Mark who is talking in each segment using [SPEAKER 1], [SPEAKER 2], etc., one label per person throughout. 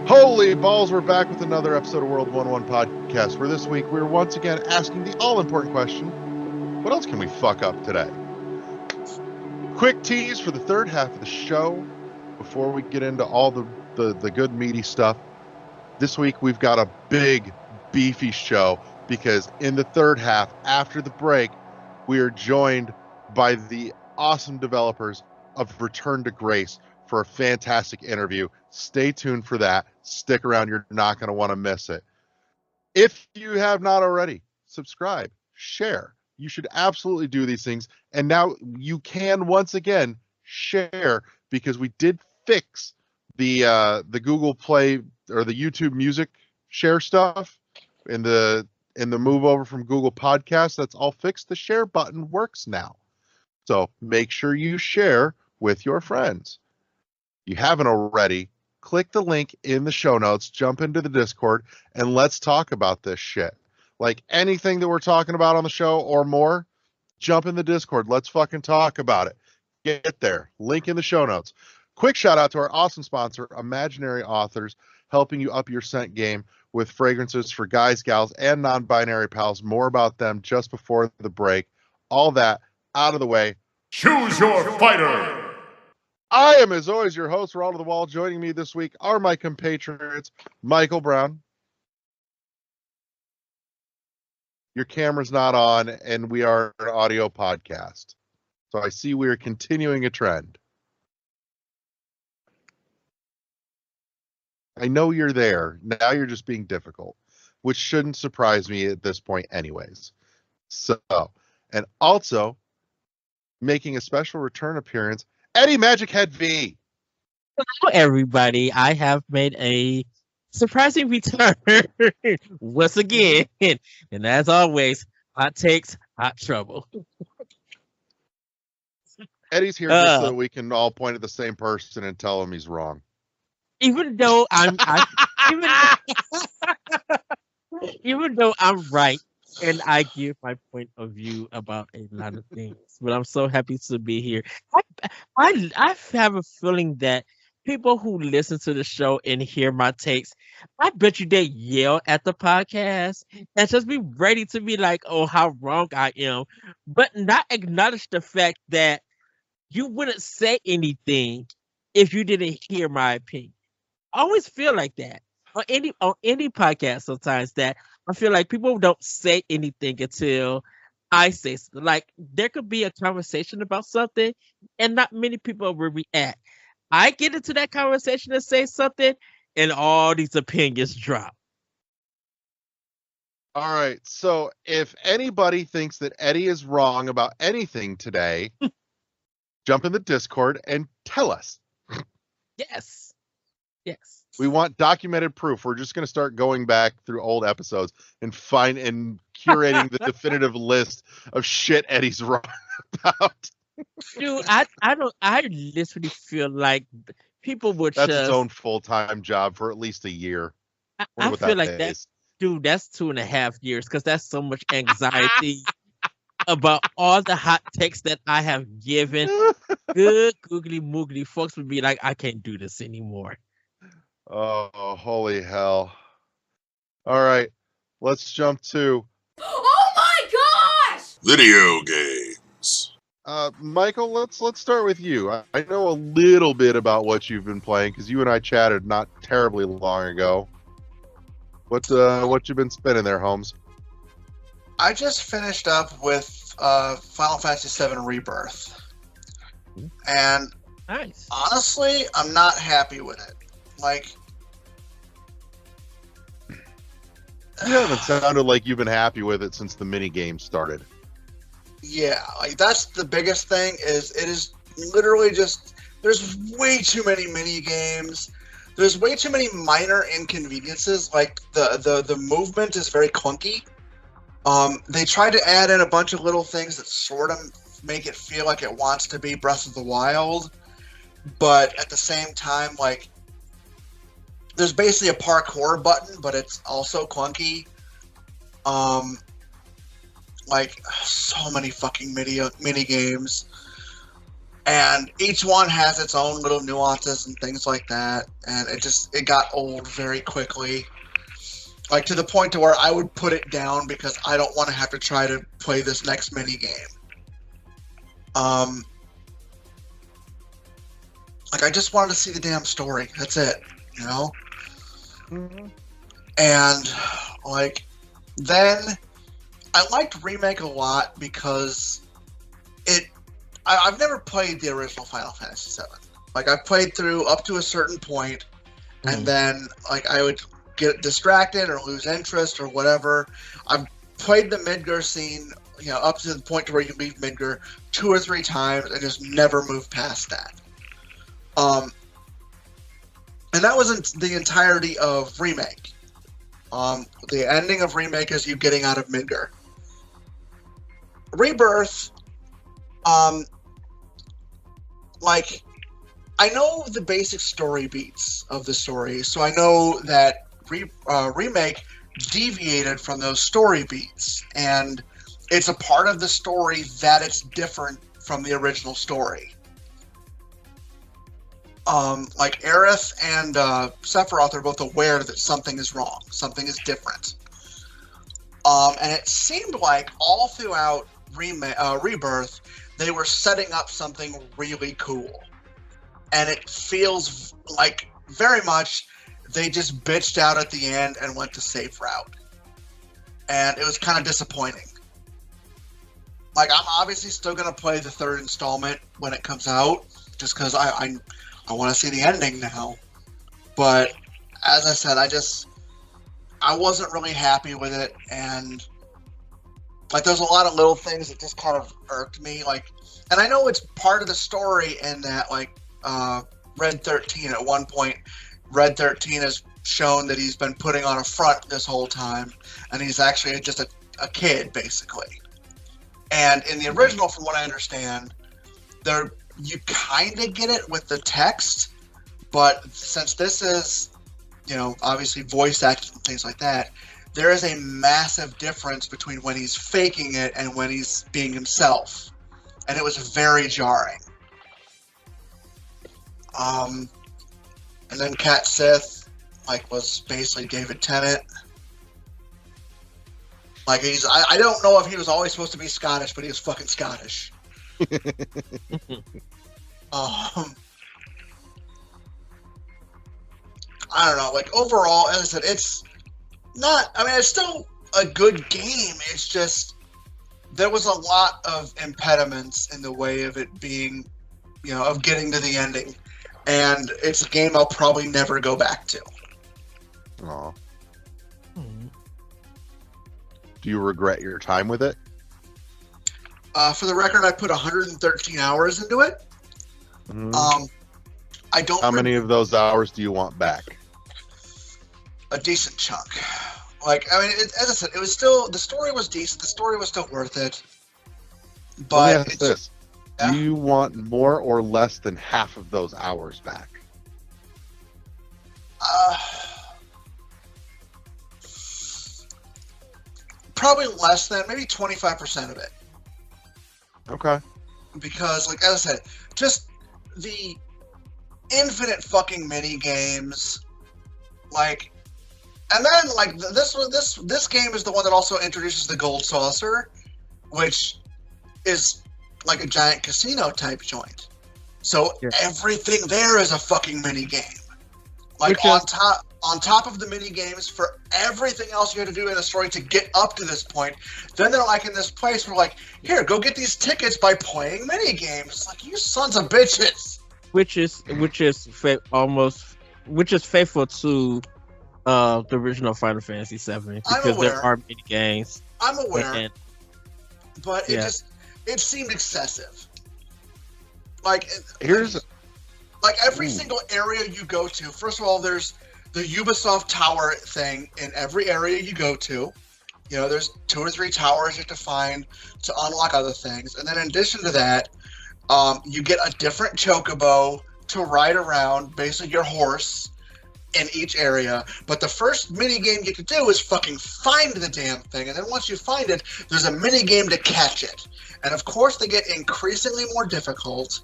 [SPEAKER 1] Holy balls, we're back with another episode of World 1-1 Podcast, where this week we're once again asking the all-important question, what else can we fuck up today? Quick tease for the third half of the show, before we get into all the good meaty stuff. This week we've got a big, beefy show, because in the third half, after the break, we are joined by the awesome developers of Return to Grace for a fantastic interview. Stay tuned for that. Stick around. You're not going to want to miss it. If you have not already, subscribe, share. You should absolutely do these things. And now you can once again share, because we did fix the Google Play or the YouTube Music share stuff in the move over from Google Podcasts. That's all fixed. The share button works now. So make sure you share with your friends. If you haven't already, click the link in the show notes, jump into the Discord, and let's talk about this shit. Like anything that we're talking about on the show or more, jump in the Discord. Let's fucking talk about it. Get there. Link in the show notes. Quick shout out to our awesome sponsor, Imaginary Authors, helping you up your scent game with fragrances for guys, gals, and non-binary pals. More about them just before the break. All that out of the way.
[SPEAKER 2] Choose your fighter!
[SPEAKER 1] I am, as always, your host, Raw to the Wall. Joining me this week are my compatriots, Michael Brown. Your camera's not on, and we are an audio podcast. So I see we are continuing a trend. I know you're there. Now you're just being difficult, which shouldn't surprise me at this point anyways. So, and also, making a special return appearance, Eddie Magic Head V.
[SPEAKER 3] Hello, everybody. I have made a surprising return once again. And as always, hot takes, hot trouble.
[SPEAKER 1] Eddie's here just so that we can all point at the same person and tell him he's wrong.
[SPEAKER 3] Even though even though I'm right and I give my point of view about a lot of things, but I'm so happy to be here. I have a feeling that people who listen to the show and hear my takes, I bet you they yell at the podcast and just be ready to be like, oh, how wrong I am, but not acknowledge the fact that you wouldn't say anything if you didn't hear my opinion. I always feel like that on any podcast sometimes, that I feel like people don't say anything until I say something. Like there could be a conversation about something and not many people will react. I get into that conversation and say something and all these opinions drop.
[SPEAKER 1] All right. So if anybody thinks that Eddie is wrong about anything today, jump in the Discord and tell us.
[SPEAKER 3] Yes. Yes.
[SPEAKER 1] We want documented proof. We're just going to start going back through old episodes and curating the definitive list of shit Eddie's wrong about.
[SPEAKER 3] Dude, I literally feel like people would
[SPEAKER 1] That's his own full-time job for at least a year.
[SPEAKER 3] I feel like that's 2.5 years, because that's so much anxiety about all the hot takes that I have given. Good googly moogly folks would be like, I can't do this anymore.
[SPEAKER 1] Oh, holy hell. All right, let's jump to...
[SPEAKER 4] Oh my gosh!
[SPEAKER 2] Video games.
[SPEAKER 1] Michael, let's start with you. I know a little bit about what you've been playing, because you and I chatted not terribly long ago. What you been spinning there, Holmes?
[SPEAKER 5] I just finished up with Final Fantasy VII Rebirth. And
[SPEAKER 3] Nice.
[SPEAKER 5] honestly, I'm not happy with it. Like,
[SPEAKER 1] You haven't sounded like you've been happy with it since the mini game started.
[SPEAKER 5] yeah, like that's the biggest thing. Is it is literally just there's way too many mini games. there's way too many minor inconveniences. Like the movement is very clunky. They tried to add in a bunch of little things that sort of make it feel like it wants to be Breath of the Wild, but at the same time, like, there's basically a parkour button, but it's also clunky. Like, so many fucking mini games, and each one has its own little nuances and things like that, and it got old very quickly. Like, to the point to where I would put it down because I don't want to have to try to play this next mini game. Like, I just wanted to see the damn story. That's it, you know?
[SPEAKER 1] Mhm.
[SPEAKER 5] And, like, then I liked Remake a lot because I've never played the original Final Fantasy VII. Like, I've played through up to a certain point, and then, like, I would get distracted or lose interest or whatever. I've played the Midgar scene, you know, up to the point to where you leave Midgar 2 or 3 times and just never moved past that. And that wasn't the entirety of Remake. The ending of Remake is you getting out of Midgar. Rebirth, like, I know the basic story beats of the story, so I know that Remake deviated from those story beats, and it's a part of the story that it's different from the original story. Like, Aerith and Sephiroth are both aware that something is wrong, something is different. And it seemed like all throughout Rebirth, they were setting up something really cool. And it feels like very much they just bitched out at the end and went the safe route. And it was kind of disappointing. Like, I'm obviously still going to play the 3rd installment when it comes out, just because I want to see the ending now. But, as I said, I wasn't really happy with it, and, like, there's a lot of little things that just kind of irked me, like, and I know it's part of the story in that, like, Red 13, at one point, Red 13 has shown that he's been putting on a front this whole time, and he's actually just a kid, basically. And in the original, from what I understand, you kind of get it with the text, but since this is, you know, obviously voice acting and things like that, there is a massive difference between when he's faking it and when he's being himself. And it was very jarring. And then Cat Sith, like, was basically David Tennant. Like, I don't know if he was always supposed to be Scottish, but he was fucking Scottish. I don't know, like, overall, as I said, it's not, I mean, it's still a good game, it's just, there was a lot of impediments in the way of it being, you know, of getting to the ending, and it's a game I'll probably never go back to.
[SPEAKER 1] Aw. Do you regret your time with it?
[SPEAKER 5] For the record, I put 113 hours into it. I don't.
[SPEAKER 1] How many of those hours do you want back?
[SPEAKER 5] A decent chunk. Like, I mean, as I said, it was still, the story was decent. The story was still worth it. But
[SPEAKER 1] Let me ask this:
[SPEAKER 5] yeah.
[SPEAKER 1] do you want more or less than half of those hours back?
[SPEAKER 5] Probably less than, maybe 25% of it.
[SPEAKER 1] Okay.
[SPEAKER 5] Because, like, as I said, just the infinite fucking mini games, like, and then, like, this game is the one that also introduces the Gold Saucer, which is like a giant casino type joint. So everything there is a fucking mini game. Like, on top of the mini games for everything else you had to do in the story to get up to this point, then they're like in this place where, like, here, go get these tickets by playing mini games. Like, you sons of bitches.
[SPEAKER 3] Which is faithful to the original Final Fantasy VII, because there are mini games.
[SPEAKER 5] I'm aware, but it seemed excessive. Like, Like every
[SPEAKER 1] Ooh.
[SPEAKER 5] single area you go to, first of all, there's the Ubisoft Tower thing in every area you go to. You know, there's 2 or 3 towers you have to find to unlock other things. And then in addition to that, you get a different chocobo to ride around, basically your horse, in each area. But the first mini game you get to do is fucking find the damn thing. And then once you find it, there's a mini game to catch it. And of course, they get increasingly more difficult.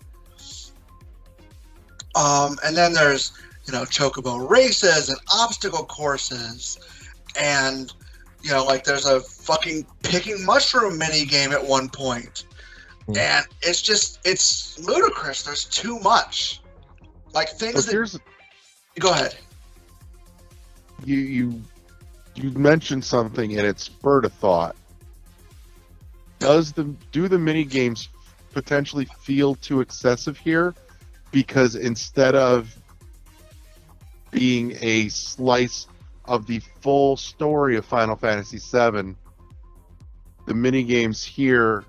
[SPEAKER 5] And then there's, you know, chocobo races and obstacle courses. And, you know, like there's a fucking picking mushroom mini game at one point. And it's just, it's ludicrous. There's too much. Like things that... Go ahead.
[SPEAKER 1] You mentioned something and it spurred a thought. Do the mini games potentially feel too excessive here? Because instead of being a slice of the full story of Final Fantasy VII, the mini games here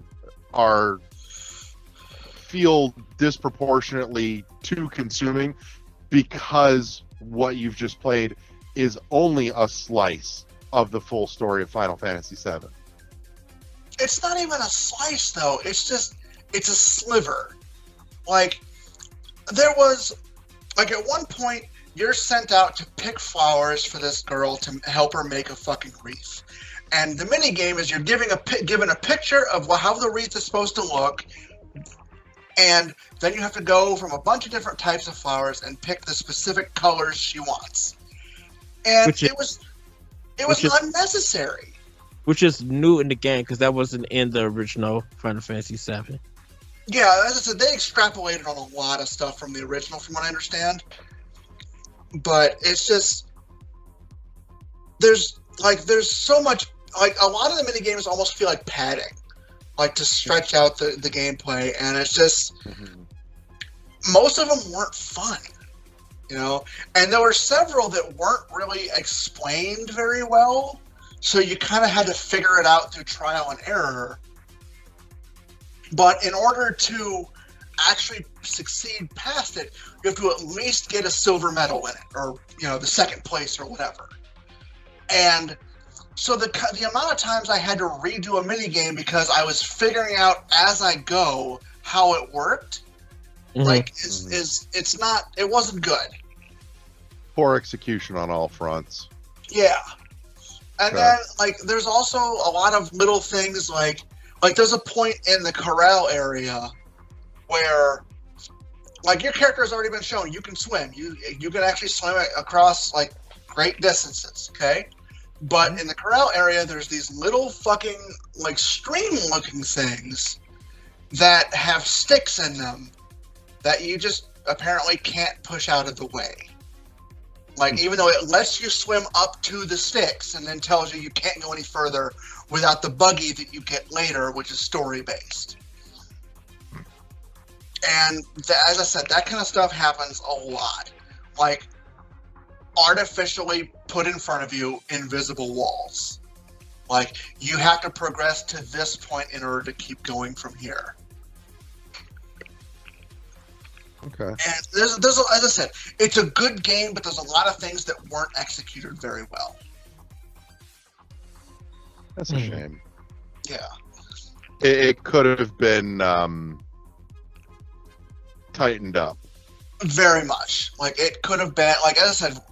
[SPEAKER 1] feel disproportionately too consuming because what you've just played is only a slice of the full story of Final Fantasy VII.
[SPEAKER 5] It's not even a slice, though. It's a sliver. Like, there was, like, at one point, you're sent out to pick flowers for this girl to help her make a fucking wreath. And the mini game is you're given a picture of how the wreath is supposed to look, and then you have to go from a bunch of different types of flowers and pick the specific colors she wants. And it was unnecessary.
[SPEAKER 3] Which is new in the game because that wasn't in the original Final Fantasy VII.
[SPEAKER 5] Yeah, as I said, they extrapolated on a lot of stuff from the original, from what I understand. But it's just there's so much, like a lot of the mini games almost feel like padding, like to stretch out the gameplay, and it's just most of them weren't fun, you know. And there were several that weren't really explained very well, so you kind of had to figure it out through trial and error. But in order to actually succeed past it, you have to at least get a silver medal in it, or, you know, the second place or whatever. And so the amount of times I had to redo a mini game because I was figuring out as I go how it worked, like it wasn't good.
[SPEAKER 1] Poor execution on all fronts.
[SPEAKER 5] Yeah. And then, like, there's also a lot of little things, like there's a point in the corral area where, like, your character has already been shown you can swim. You can actually swim across, like, great distances, okay? But in the corral area, there's these little fucking, like, stream-looking things that have sticks in them that you just apparently can't push out of the way. Like, even though it lets you swim up to the sticks and then tells you can't go any further without the buggy that you get later, which is story-based. And as I said, that kind of stuff happens a lot. Like, artificially put in front of you invisible walls. Like, you have to progress to this point in order to keep going from here.
[SPEAKER 1] Okay.
[SPEAKER 5] And there's as I said, it's a good game, but there's a lot of things that weren't executed very well.
[SPEAKER 1] That's a shame.
[SPEAKER 5] Yeah.
[SPEAKER 1] It could have been tightened up.
[SPEAKER 5] Very much. Like, it could have been, like, as I said,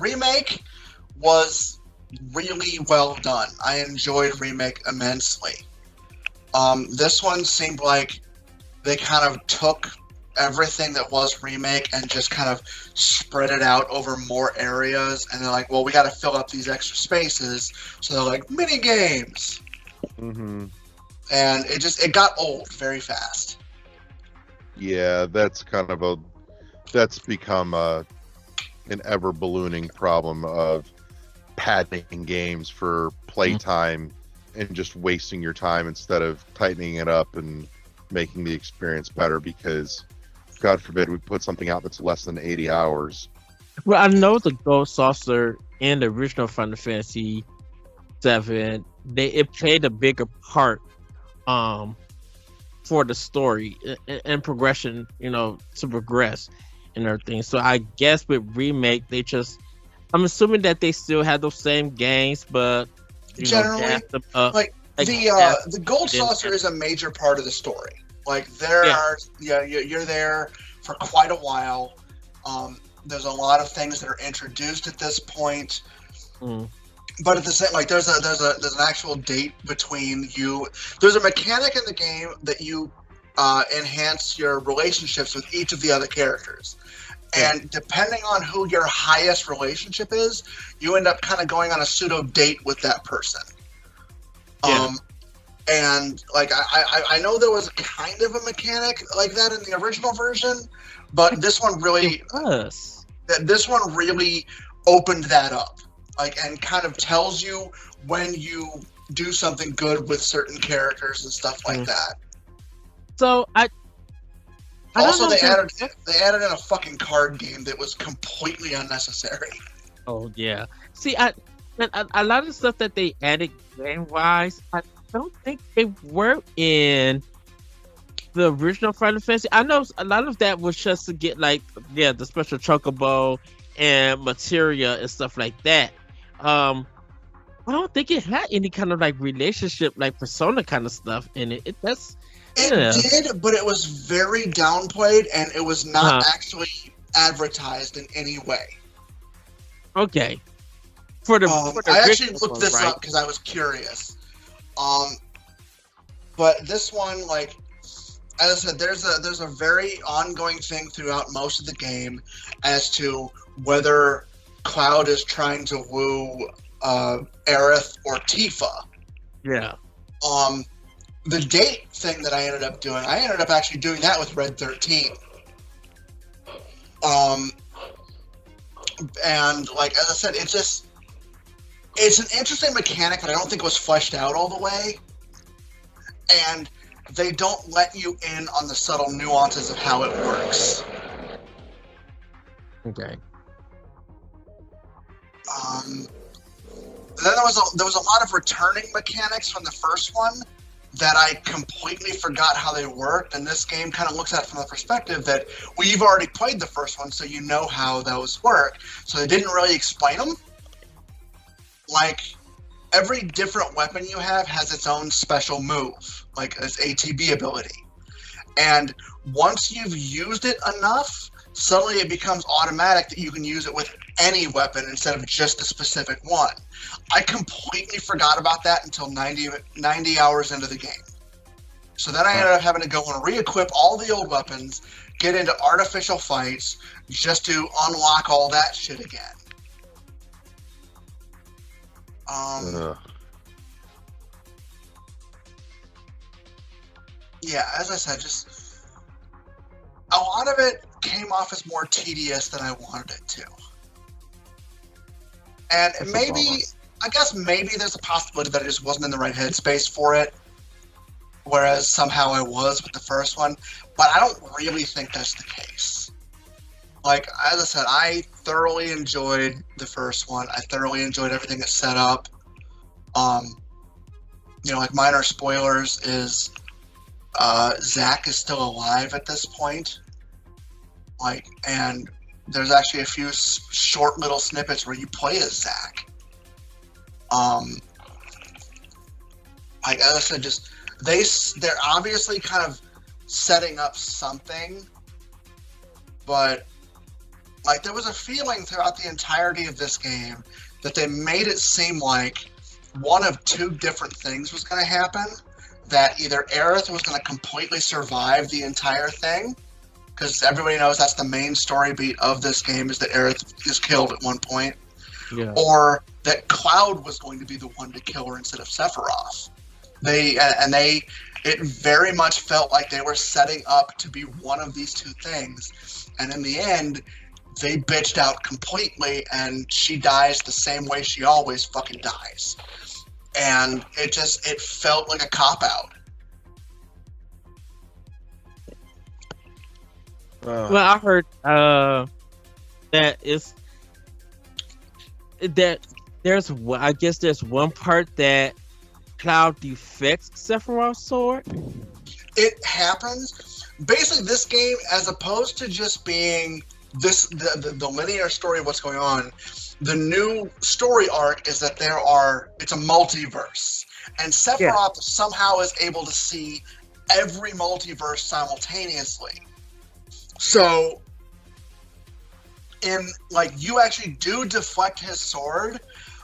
[SPEAKER 5] Remake was really well done. I enjoyed Remake immensely. This one seemed like they kind of took everything that was Remake and just kind of spread it out over more areas, and they're like, well, we got to fill up these extra spaces, so they're like, mini games.
[SPEAKER 1] Mm-hmm.
[SPEAKER 5] And it got old very fast.
[SPEAKER 1] Yeah, that's become an ever ballooning problem of padding games for playtime and just wasting your time instead of tightening it up and making the experience better, because God forbid we put something out that's less than 80 hours.
[SPEAKER 3] Well, I know the Gold Saucer in the original Final Fantasy VII, it played a bigger part for the story and progression, you know, to progress. and everything. So I guess with remake, I'm assuming that they still have those same games, but
[SPEAKER 5] Generally,
[SPEAKER 3] gas them up.
[SPEAKER 5] like
[SPEAKER 3] gas
[SPEAKER 5] the gold
[SPEAKER 3] them
[SPEAKER 5] saucer
[SPEAKER 3] and-
[SPEAKER 5] is a major part of the story. Like there
[SPEAKER 3] Yeah.
[SPEAKER 5] are, you're there for quite a while. There's a lot of things that are introduced at this point.
[SPEAKER 3] Mm.
[SPEAKER 5] But at the same, like there's an actual date between you. There's a mechanic in the game that you enhance your relationships with each of the other characters, and depending on who your highest relationship is, you end up kind of going on a pseudo date with that person.
[SPEAKER 3] Yeah.
[SPEAKER 5] And like I know there was kind of a mechanic like that in the original version, but this one really opened that up, like, and kind of tells you when you do something good with certain characters and stuff like that.
[SPEAKER 3] So I
[SPEAKER 5] also
[SPEAKER 3] don't know
[SPEAKER 5] they added in a fucking card game that was completely unnecessary.
[SPEAKER 3] Oh yeah. See, a lot of the stuff that they added game wise, I don't think they were in the original Final Fantasy. I know a lot of that was just to get the special chocobo and materia and stuff like that. I don't think it had any kind of like relationship, like Persona kind of stuff in it. It
[SPEAKER 5] did, but it was very downplayed, and it was not actually advertised in any way.
[SPEAKER 3] Okay. For the
[SPEAKER 5] I actually looked this up because I was curious. But this one, like, as I said, there's a very ongoing thing throughout most of the game as to whether Cloud is trying to woo Aerith or Tifa.
[SPEAKER 3] Yeah.
[SPEAKER 5] The date thing that I ended up actually doing that with Red 13. And like, as I said, it's an interesting mechanic that I don't think was fleshed out all the way. And they don't let you in on the subtle nuances of how it works.
[SPEAKER 3] Okay.
[SPEAKER 5] Then there was a lot of returning mechanics from the first one that I completely forgot how they worked, and this game kind of looks at it from the perspective that, well, you've already played the first one, so you know how those work. So they didn't really explain them. Like, every different weapon you have has its own special move, like its ATB ability. And once you've used it enough, suddenly it becomes automatic that you can use it with any weapon instead of just a specific one. I completely forgot about that until 90 hours into the game. So then I ended up having to go and re-equip all the old weapons, get into artificial fights, just to unlock all that shit again. Yeah, as I said, just a lot of it came off as more tedious than I wanted it to. And I guess maybe there's a possibility that I just wasn't in the right headspace for it, whereas somehow I was with the first one, but I don't really think that's the case. Like, as I said, I thoroughly enjoyed the first one. I thoroughly enjoyed everything it set up. Like, minor spoilers is Zack is still alive at this point. Like, and there's actually a few short little snippets where you play as Zack. Like, as I said, just they're obviously kind of setting up something, but like, there was a feeling throughout the entirety of this game that they made it seem like one of two different things was going to happen. That either Aerith was going to completely survive the entire thing, because everybody knows that's the main story beat of this game, is that Aerith is killed at one point, or that Cloud was going to be the one to kill her instead of Sephiroth. It very much felt like they were setting up to be one of these two things, and in the end, they bitched out completely, and she dies the same way she always fucking dies. And it felt like a cop-out.
[SPEAKER 3] Well, I heard that there's one part that Cloud defects Sephiroth's sword.
[SPEAKER 5] It happens. Basically, this game, as opposed to just being the linear story of what's going on. The new story arc is that it's a multiverse, and Sephiroth somehow is able to see every multiverse simultaneously. So, you actually do deflect his sword,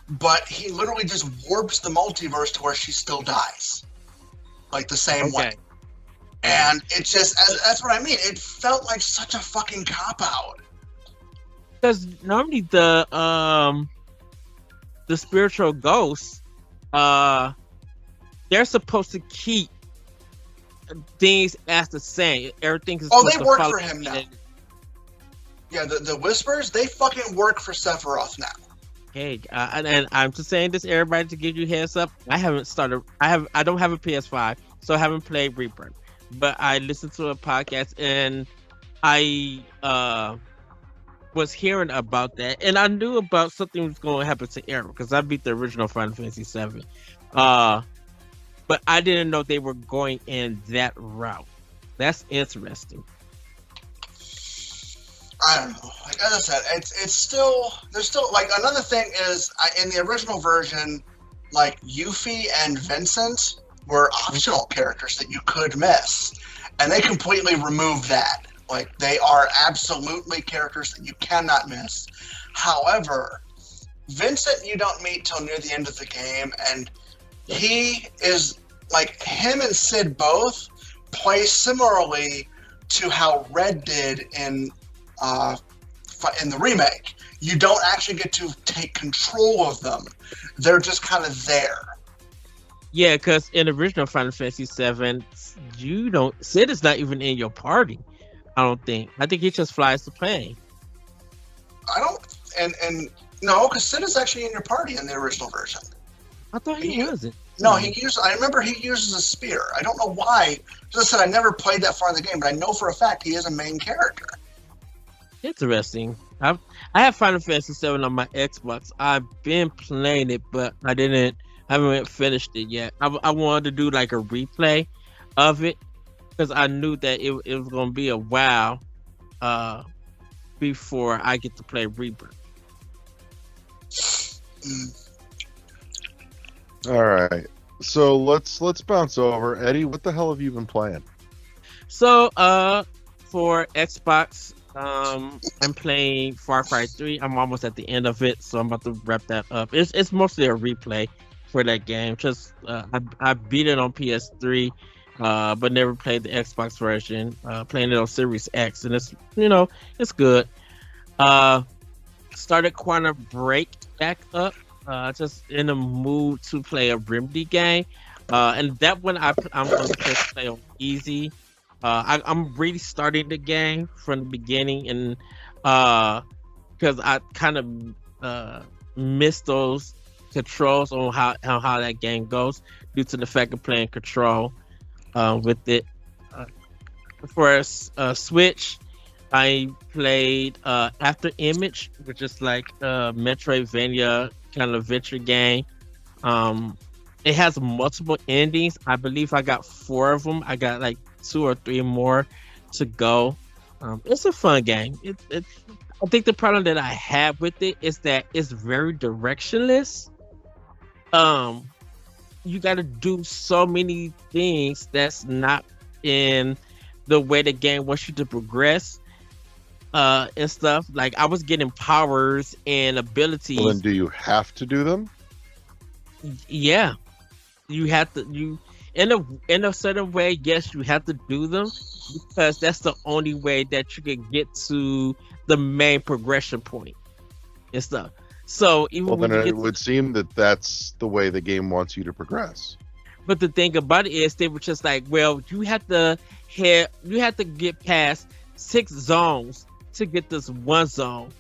[SPEAKER 5] but he literally just warps the multiverse to where she still dies, like the same way. And it just, that's what I mean. It felt like such a fucking cop-out.
[SPEAKER 3] Because normally the spiritual ghosts, they're supposed to keep things as the same. Everything is
[SPEAKER 5] they work for him now. Yeah, the Whispers, they fucking work for Sephiroth now.
[SPEAKER 3] Hey, and I'm just saying this, everybody, to give you a heads up. I don't have a PS5, so I haven't played Rebirth. But I listened to a podcast and I was hearing about that, and I knew about something was going to happen to Arrow because I beat the original Final Fantasy VII. But I didn't know they were going in that route. That's interesting.
[SPEAKER 5] I don't know. Like as I said, it's still, there's still, like, another thing is in the original version, like Yuffie and Vincent were optional characters that you could miss, and they completely removed that. Like, they are absolutely characters that you cannot miss. However, Vincent you don't meet till near the end of the game, and he is, like, him and Sid both play similarly to how Red did in the remake. You don't actually get to take control of them. They're just kind of there.
[SPEAKER 3] Yeah, because in the original Final Fantasy VII, Sid is not even in your party. I don't think. I think he just flies the plane.
[SPEAKER 5] No, because Sid is actually in your party in the original version.
[SPEAKER 3] I thought he wasn't.
[SPEAKER 5] No, I remember he uses a spear. I don't know why. As I said, I never played that far in the game, but I know for a fact he is a main character.
[SPEAKER 3] Interesting. I have Final Fantasy VII on my Xbox. I've been playing it, but I haven't finished it yet. I wanted to do like a replay of it because I knew that it was going to be a while before I get to play Rebirth.
[SPEAKER 1] All right, so let's bounce over. Eddie, what the hell have you been playing?
[SPEAKER 3] So for Xbox, I'm playing Far Cry 3. I'm almost at the end of it, so I'm about to wrap that up. It's mostly a replay for that game. Just I beat it on PS3, but never played the Xbox version. Playing it on Series X, and it's good. Started Quantum Break back up. Just in the mood to play a Remedy game, and that one I'm going to play on easy. I'm really starting the game from the beginning, and because I kind of missed those controls on how that game goes due to the fact of playing Control with it. For Switch, I played After Image, which is like a Metroidvania kind of adventure game. It has multiple endings. I believe I got 4 of them. I got like 2 or 3 more to go. It's a fun game. I think the problem that I have with it is that it's very directionless. You got to do so many things that's not in the way the game wants you to progress. And stuff like I was getting powers and abilities.
[SPEAKER 1] Well, then do you have to do them?
[SPEAKER 3] Yeah, you have to. In a certain way, yes, you have to do them because that's the only way that you can get to the main progression point and stuff. So even
[SPEAKER 1] then it would seem that that's the way the game wants you to progress.
[SPEAKER 3] But the thing about it is, they were just like, well, you have to get past 6 zones to get this one zone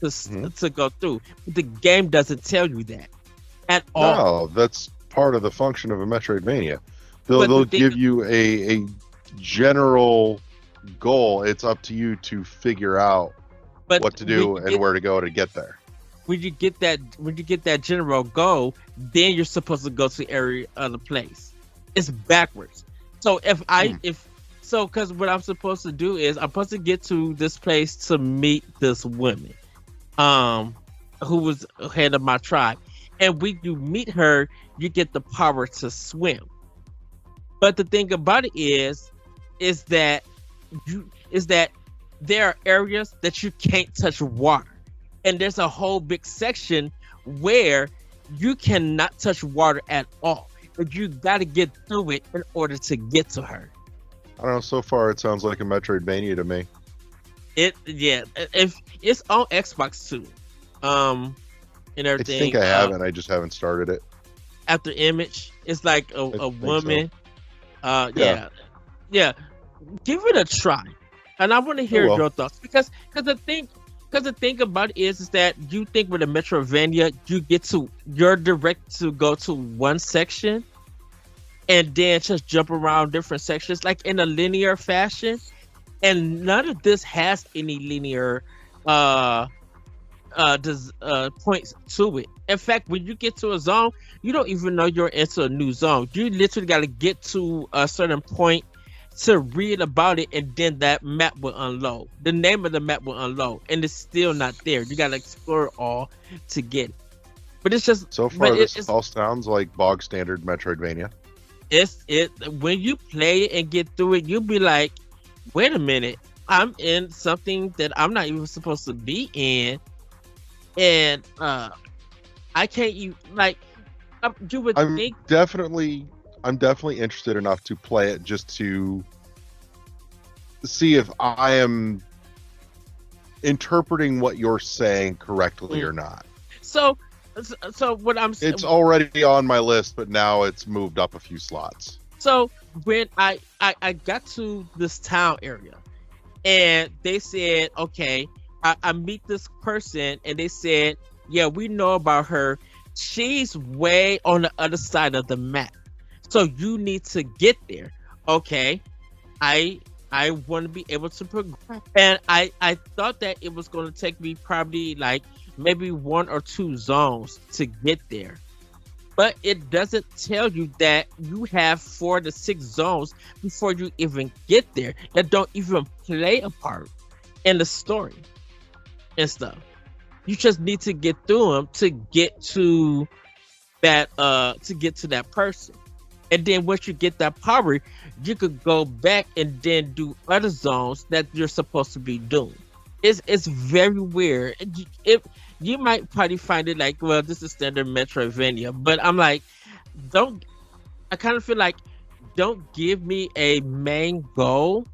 [SPEAKER 3] to go through. But the game doesn't tell you that at all.
[SPEAKER 1] No, that's part of the function of a Metroidvania. They'll give you a general goal. It's up to you to figure out what to do and where to go to get there.
[SPEAKER 3] When you get that general goal, then you're supposed to go to every other place. It's backwards. So if So, because what I'm supposed to do is I'm supposed to get to this place to meet this woman, um, who was head of my tribe, and when you meet her, you get the power to swim. But the thing about it is that is that there are areas that you can't touch water, and there's a whole big section where you cannot touch water at all. But you got to get through it in order to get to her.
[SPEAKER 1] I don't know. So far, it sounds like a Metroidvania to me.
[SPEAKER 3] If it's on Xbox too, and
[SPEAKER 1] I
[SPEAKER 3] everything.
[SPEAKER 1] think I haven't. I just haven't started it.
[SPEAKER 3] After Image, it's like a
[SPEAKER 1] think
[SPEAKER 3] woman.
[SPEAKER 1] Yeah.
[SPEAKER 3] Yeah. Give it a try, and I want to hear
[SPEAKER 1] will.
[SPEAKER 3] your thoughts because the thing about it is that you think with a Metrovania you're direct to go to one section and then just jump around different sections like in a linear fashion, and none of this has any linear points to it. In fact, when you get to a zone, you don't even know you're into a new zone. You literally got to get to a certain point to read about it, and then that map will unload. The name of the map will unload, and it's still not there. You got to explore it all to get it. But it's just
[SPEAKER 1] So far, this
[SPEAKER 3] it's
[SPEAKER 1] all sounds like bog standard Metroidvania.
[SPEAKER 3] when you play it and get through it, you'll be like, wait a minute, I'm in something that I'm not even supposed to be in, and I can't even like. You would
[SPEAKER 1] I'm
[SPEAKER 3] think
[SPEAKER 1] definitely interested enough to play it just to see if I am interpreting what you're saying correctly or not.
[SPEAKER 3] so. So what I'm saying,
[SPEAKER 1] It's already on my list, but now it's moved up a few slots.
[SPEAKER 3] so when I got to this town area, and they said, okay, I meet this person, and they said, yeah, we know about her. She's way on the other side of the map, so you need to get there. Okay, I want to be able to progress, and I thought that it was going to take me probably like maybe 1 or 2 zones to get there, but it doesn't tell you that you have 4 to 6 zones before you even get there that don't even play a part in the story and stuff. You just need to get through them to get to that person, and then once you get that power, you could go back and then do other zones that you're supposed to be doing. It's very weird. You might probably find it like, well, this is standard Metroidvania, but I'm like, I kind of feel like, don't give me a main goal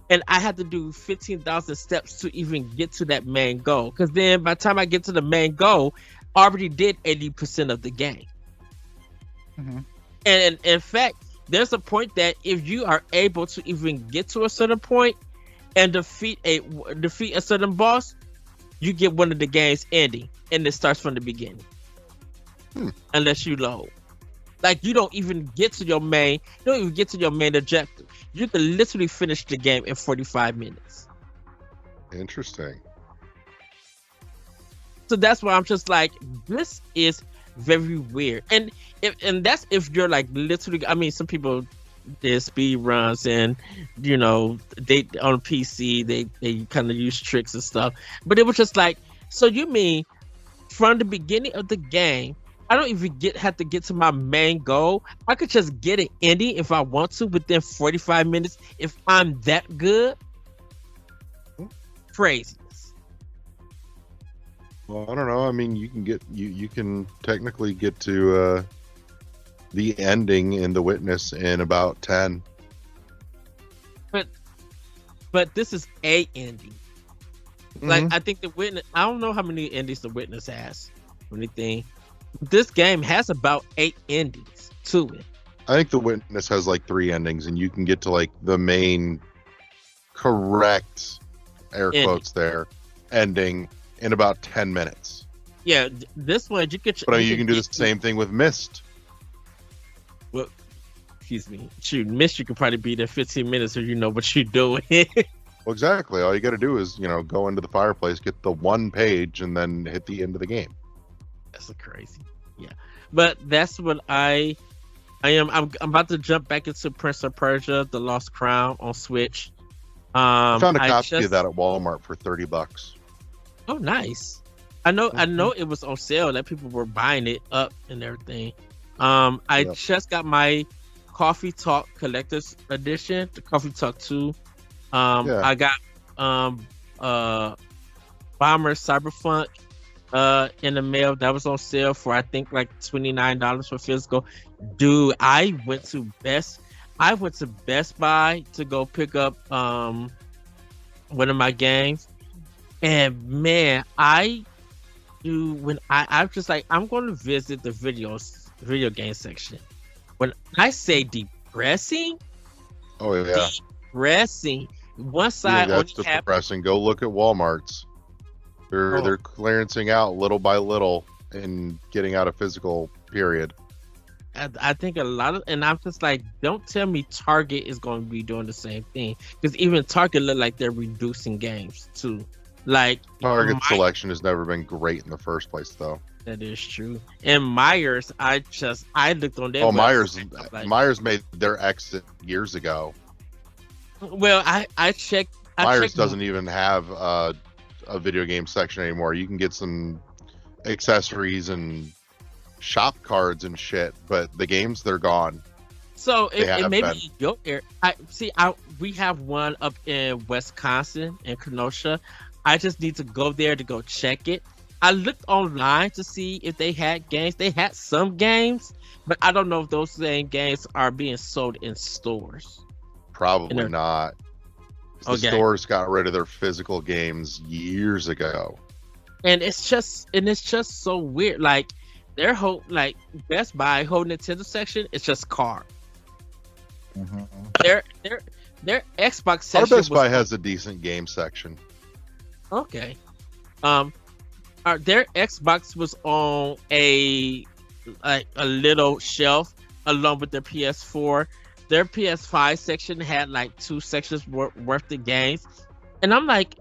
[SPEAKER 3] and I have to do 15,000 steps to even get to that main goal, because then by the time I get to the main goal, I already did 80% of the game.
[SPEAKER 6] Mm-hmm.
[SPEAKER 3] And in fact, there's a point that if you are able to even get to a certain point and defeat a certain boss, you get one of the game's ending, and it starts from the beginning. Unless you load. Like you don't even get to your main objective. You can literally finish the game in 45 minutes.
[SPEAKER 1] Interesting.
[SPEAKER 3] So that's why I'm just like, this is very weird. And that's if you're like literally, I mean, some people did speed runs, and you know, they on PC they kind of use tricks and stuff, but it was just like, so you mean from the beginning of the game I don't even have to get to my main goal? I could just get an ending if I want to within 45 minutes if I'm that good? Craziness.
[SPEAKER 1] Well, I don't know. I mean, you can technically get to the ending in The Witness in about 10.
[SPEAKER 3] But this is a ending. Like, I think The Witness, I don't know how many endings The Witness has or anything. This game has about 8 endings to it.
[SPEAKER 1] I think The Witness has like 3 endings, and you can get to like the main correct air quotes there ending in about 10 minutes.
[SPEAKER 3] Yeah, this one you could.
[SPEAKER 1] But you can do the same thing with Myst.
[SPEAKER 3] Well, excuse me. Shoot, Myst, you could probably be there 15 minutes if you know what you're doing.
[SPEAKER 1] Well, exactly. All you got to do is, go into the fireplace, get the 1 page, and then hit the end of the game.
[SPEAKER 3] That's crazy. Yeah, but that's what I I am. I'm about to jump back into Prince of Persia: The Lost Crown on Switch.
[SPEAKER 1] I found a
[SPEAKER 3] I
[SPEAKER 1] copy
[SPEAKER 3] just
[SPEAKER 1] of that at Walmart for $30.
[SPEAKER 3] Oh, nice. I know. I
[SPEAKER 1] Mhm.
[SPEAKER 3] know it was on sale. That people were buying it up and everything. I
[SPEAKER 1] Yep.
[SPEAKER 3] just got my Coffee Talk Collector's Edition, the Coffee Talk 2.
[SPEAKER 1] Yeah.
[SPEAKER 3] I got Bomber Cyberpunk in the mail. That was on sale for I think like $29 for physical. Dude, I went to Best Buy to go pick up one of my games. And man, I'm just like, I'm going to visit the video game section. When I say depressing,
[SPEAKER 1] Oh yeah.
[SPEAKER 3] depressing. One
[SPEAKER 1] You
[SPEAKER 3] side
[SPEAKER 1] think that's
[SPEAKER 3] only have
[SPEAKER 1] depressing? Go look at Walmart's. They're clearancing out little by little and getting out of physical. Period.
[SPEAKER 3] I think a lot of, and I'm just like, don't tell me Target is going to be doing the same thing, because even Target look like they're reducing games too. Like
[SPEAKER 1] Target selection has never been great in the first place, though.
[SPEAKER 3] that is true. And Myers, I looked on their
[SPEAKER 1] Oh,
[SPEAKER 3] website, I'm like,
[SPEAKER 1] Myers made their exit years ago.
[SPEAKER 3] well, I checked.
[SPEAKER 1] Myers doesn't even have a video game section anymore. You can get some accessories and shop cards and shit, but the games, they're gone.
[SPEAKER 3] So
[SPEAKER 1] They
[SPEAKER 3] it
[SPEAKER 1] have
[SPEAKER 3] may
[SPEAKER 1] been.
[SPEAKER 3] be your area. We have one up in Wisconsin in Kenosha. I just need to go there to go check it. I looked online to see if they had games. They had some games, but I don't know if those same games are being sold in stores.
[SPEAKER 1] Probably not. The
[SPEAKER 3] Okay.
[SPEAKER 1] stores got rid of their physical games years ago.
[SPEAKER 3] And it's just so weird. Like their whole Best Buy whole Nintendo section is just car.
[SPEAKER 6] Mhm.
[SPEAKER 3] Their Xbox
[SPEAKER 1] Our
[SPEAKER 3] section
[SPEAKER 1] Best
[SPEAKER 3] was
[SPEAKER 1] Buy has a decent game section.
[SPEAKER 3] okay. Their Xbox was on a little shelf along with their PS4. Their PS5 section had like 2 sections worth of games, and I'm like,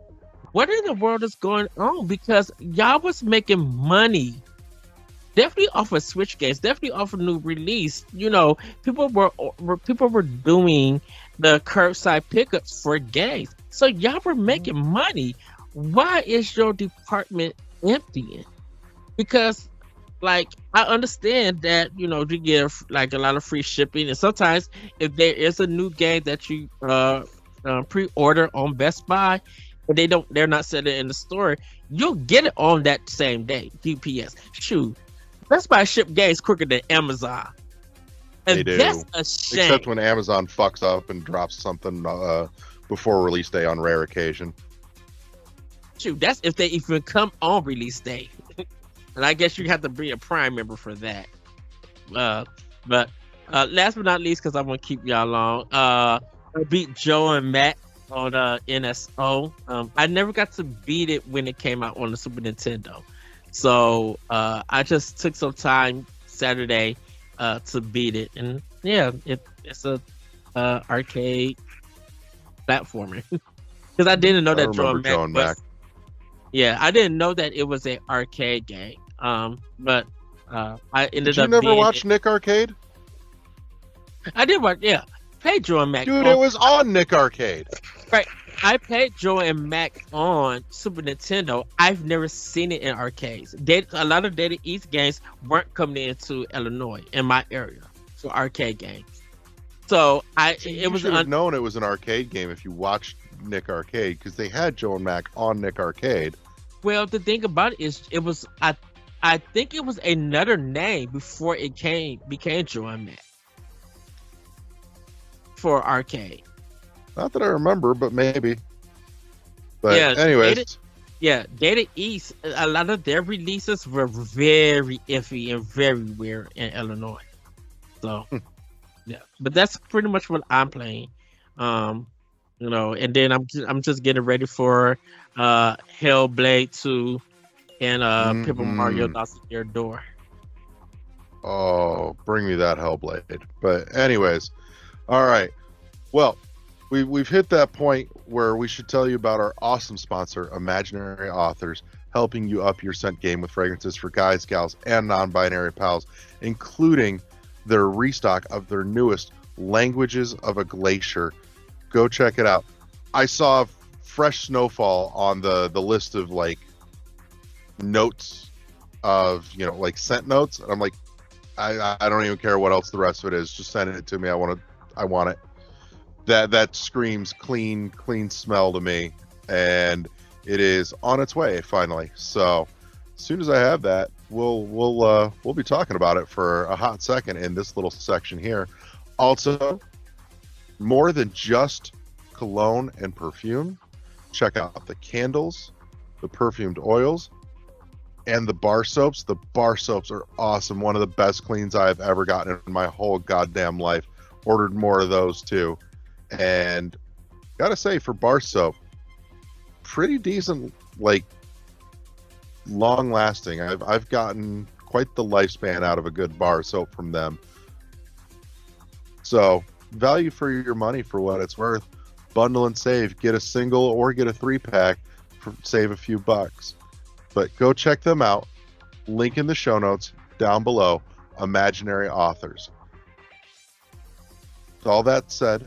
[SPEAKER 3] what in the world is going on? Because y'all was making money. Definitely off of Switch games, definitely off of new release. You know, people were doing the curbside pickups for games, so y'all were making money. Why is your department emptying? Because, like, I understand that you get like a lot of free shipping, and sometimes if there is a new game that you pre-order on Best Buy, and they're not selling it in the store, you'll get it on that same day. UPS, shoot. Best Buy ship games quicker than Amazon. And
[SPEAKER 1] They do.
[SPEAKER 3] that's a shame.
[SPEAKER 1] Except when Amazon fucks up and drops something before release day on rare occasion.
[SPEAKER 3] Shoot, that's if they even come on release day. And I guess you have to be a Prime member for that. But last but not least, because I want to keep y'all long, I beat Joe and Matt on NSO. I never got to beat it when it came out on the Super Nintendo. So I just took some time Saturday to beat it, and yeah, it's a arcade platformer. Because I didn't know
[SPEAKER 1] I
[SPEAKER 3] that Joe
[SPEAKER 1] remember
[SPEAKER 3] and
[SPEAKER 1] Joe and
[SPEAKER 3] Mac
[SPEAKER 1] Mac.
[SPEAKER 3] was. Yeah, I didn't know that it was an arcade game. But I ended
[SPEAKER 1] Did you
[SPEAKER 3] up.
[SPEAKER 1] never
[SPEAKER 3] beating
[SPEAKER 1] watch
[SPEAKER 3] it.
[SPEAKER 1] Nick Arcade?
[SPEAKER 3] I did watch. Yeah, played Joe and Mac.
[SPEAKER 1] Dude, it was on Nick Arcade.
[SPEAKER 3] I played Joe and Mac on Super Nintendo. I've never seen it in arcades. A lot of Data East games weren't coming into Illinois in my area for arcade games. So
[SPEAKER 1] You should have known it was an arcade game if you watched Nick Arcade, because they had Joe and Mac on Nick Arcade.
[SPEAKER 3] well, the thing about it is, it was I think it was another name before it became Joe and Mac for arcade.
[SPEAKER 1] Not that I remember, but maybe. But
[SPEAKER 3] Yeah,
[SPEAKER 1] anyways,
[SPEAKER 3] Data East, a lot of their releases were very iffy and very weird in Illinois. So, yeah, but that's pretty much what I'm playing. And then I'm just getting ready for Hellblade 2 and Paper Mario Lost Your Door.
[SPEAKER 1] oh, bring me that Hellblade. But anyways, all right. Well, we've hit that point where we should tell you about our awesome sponsor, Imaginary Authors, helping you up your scent game with fragrances for guys, gals, and non-binary pals, including their restock of their newest Languages of a Glacier. Go check it out. I saw Fresh Snowfall on the list of like notes of, you know, like scent notes. And I'm like, I don't even care what else the rest of it is. Just send it to me. I want it. That screams clean smell to me, and it is on its way finally. So as soon as I have that, we'll be talking about it for a hot second in this little section here. Also, more than just cologne and perfume, check out the candles, the perfumed oils, and the bar soaps. The bar soaps are awesome. One of the best cleans I've ever gotten in my whole goddamn life. Ordered more of those too. And gotta say, for bar soap, pretty decent, like long lasting. I've gotten quite the lifespan out of a good bar soap from them. So value for your money for what it's worth. Bundle and save. Get a single or get a 3-pack for save a few bucks. But go check them out. Link in the show notes down below. Imaginary Authors. With all that said,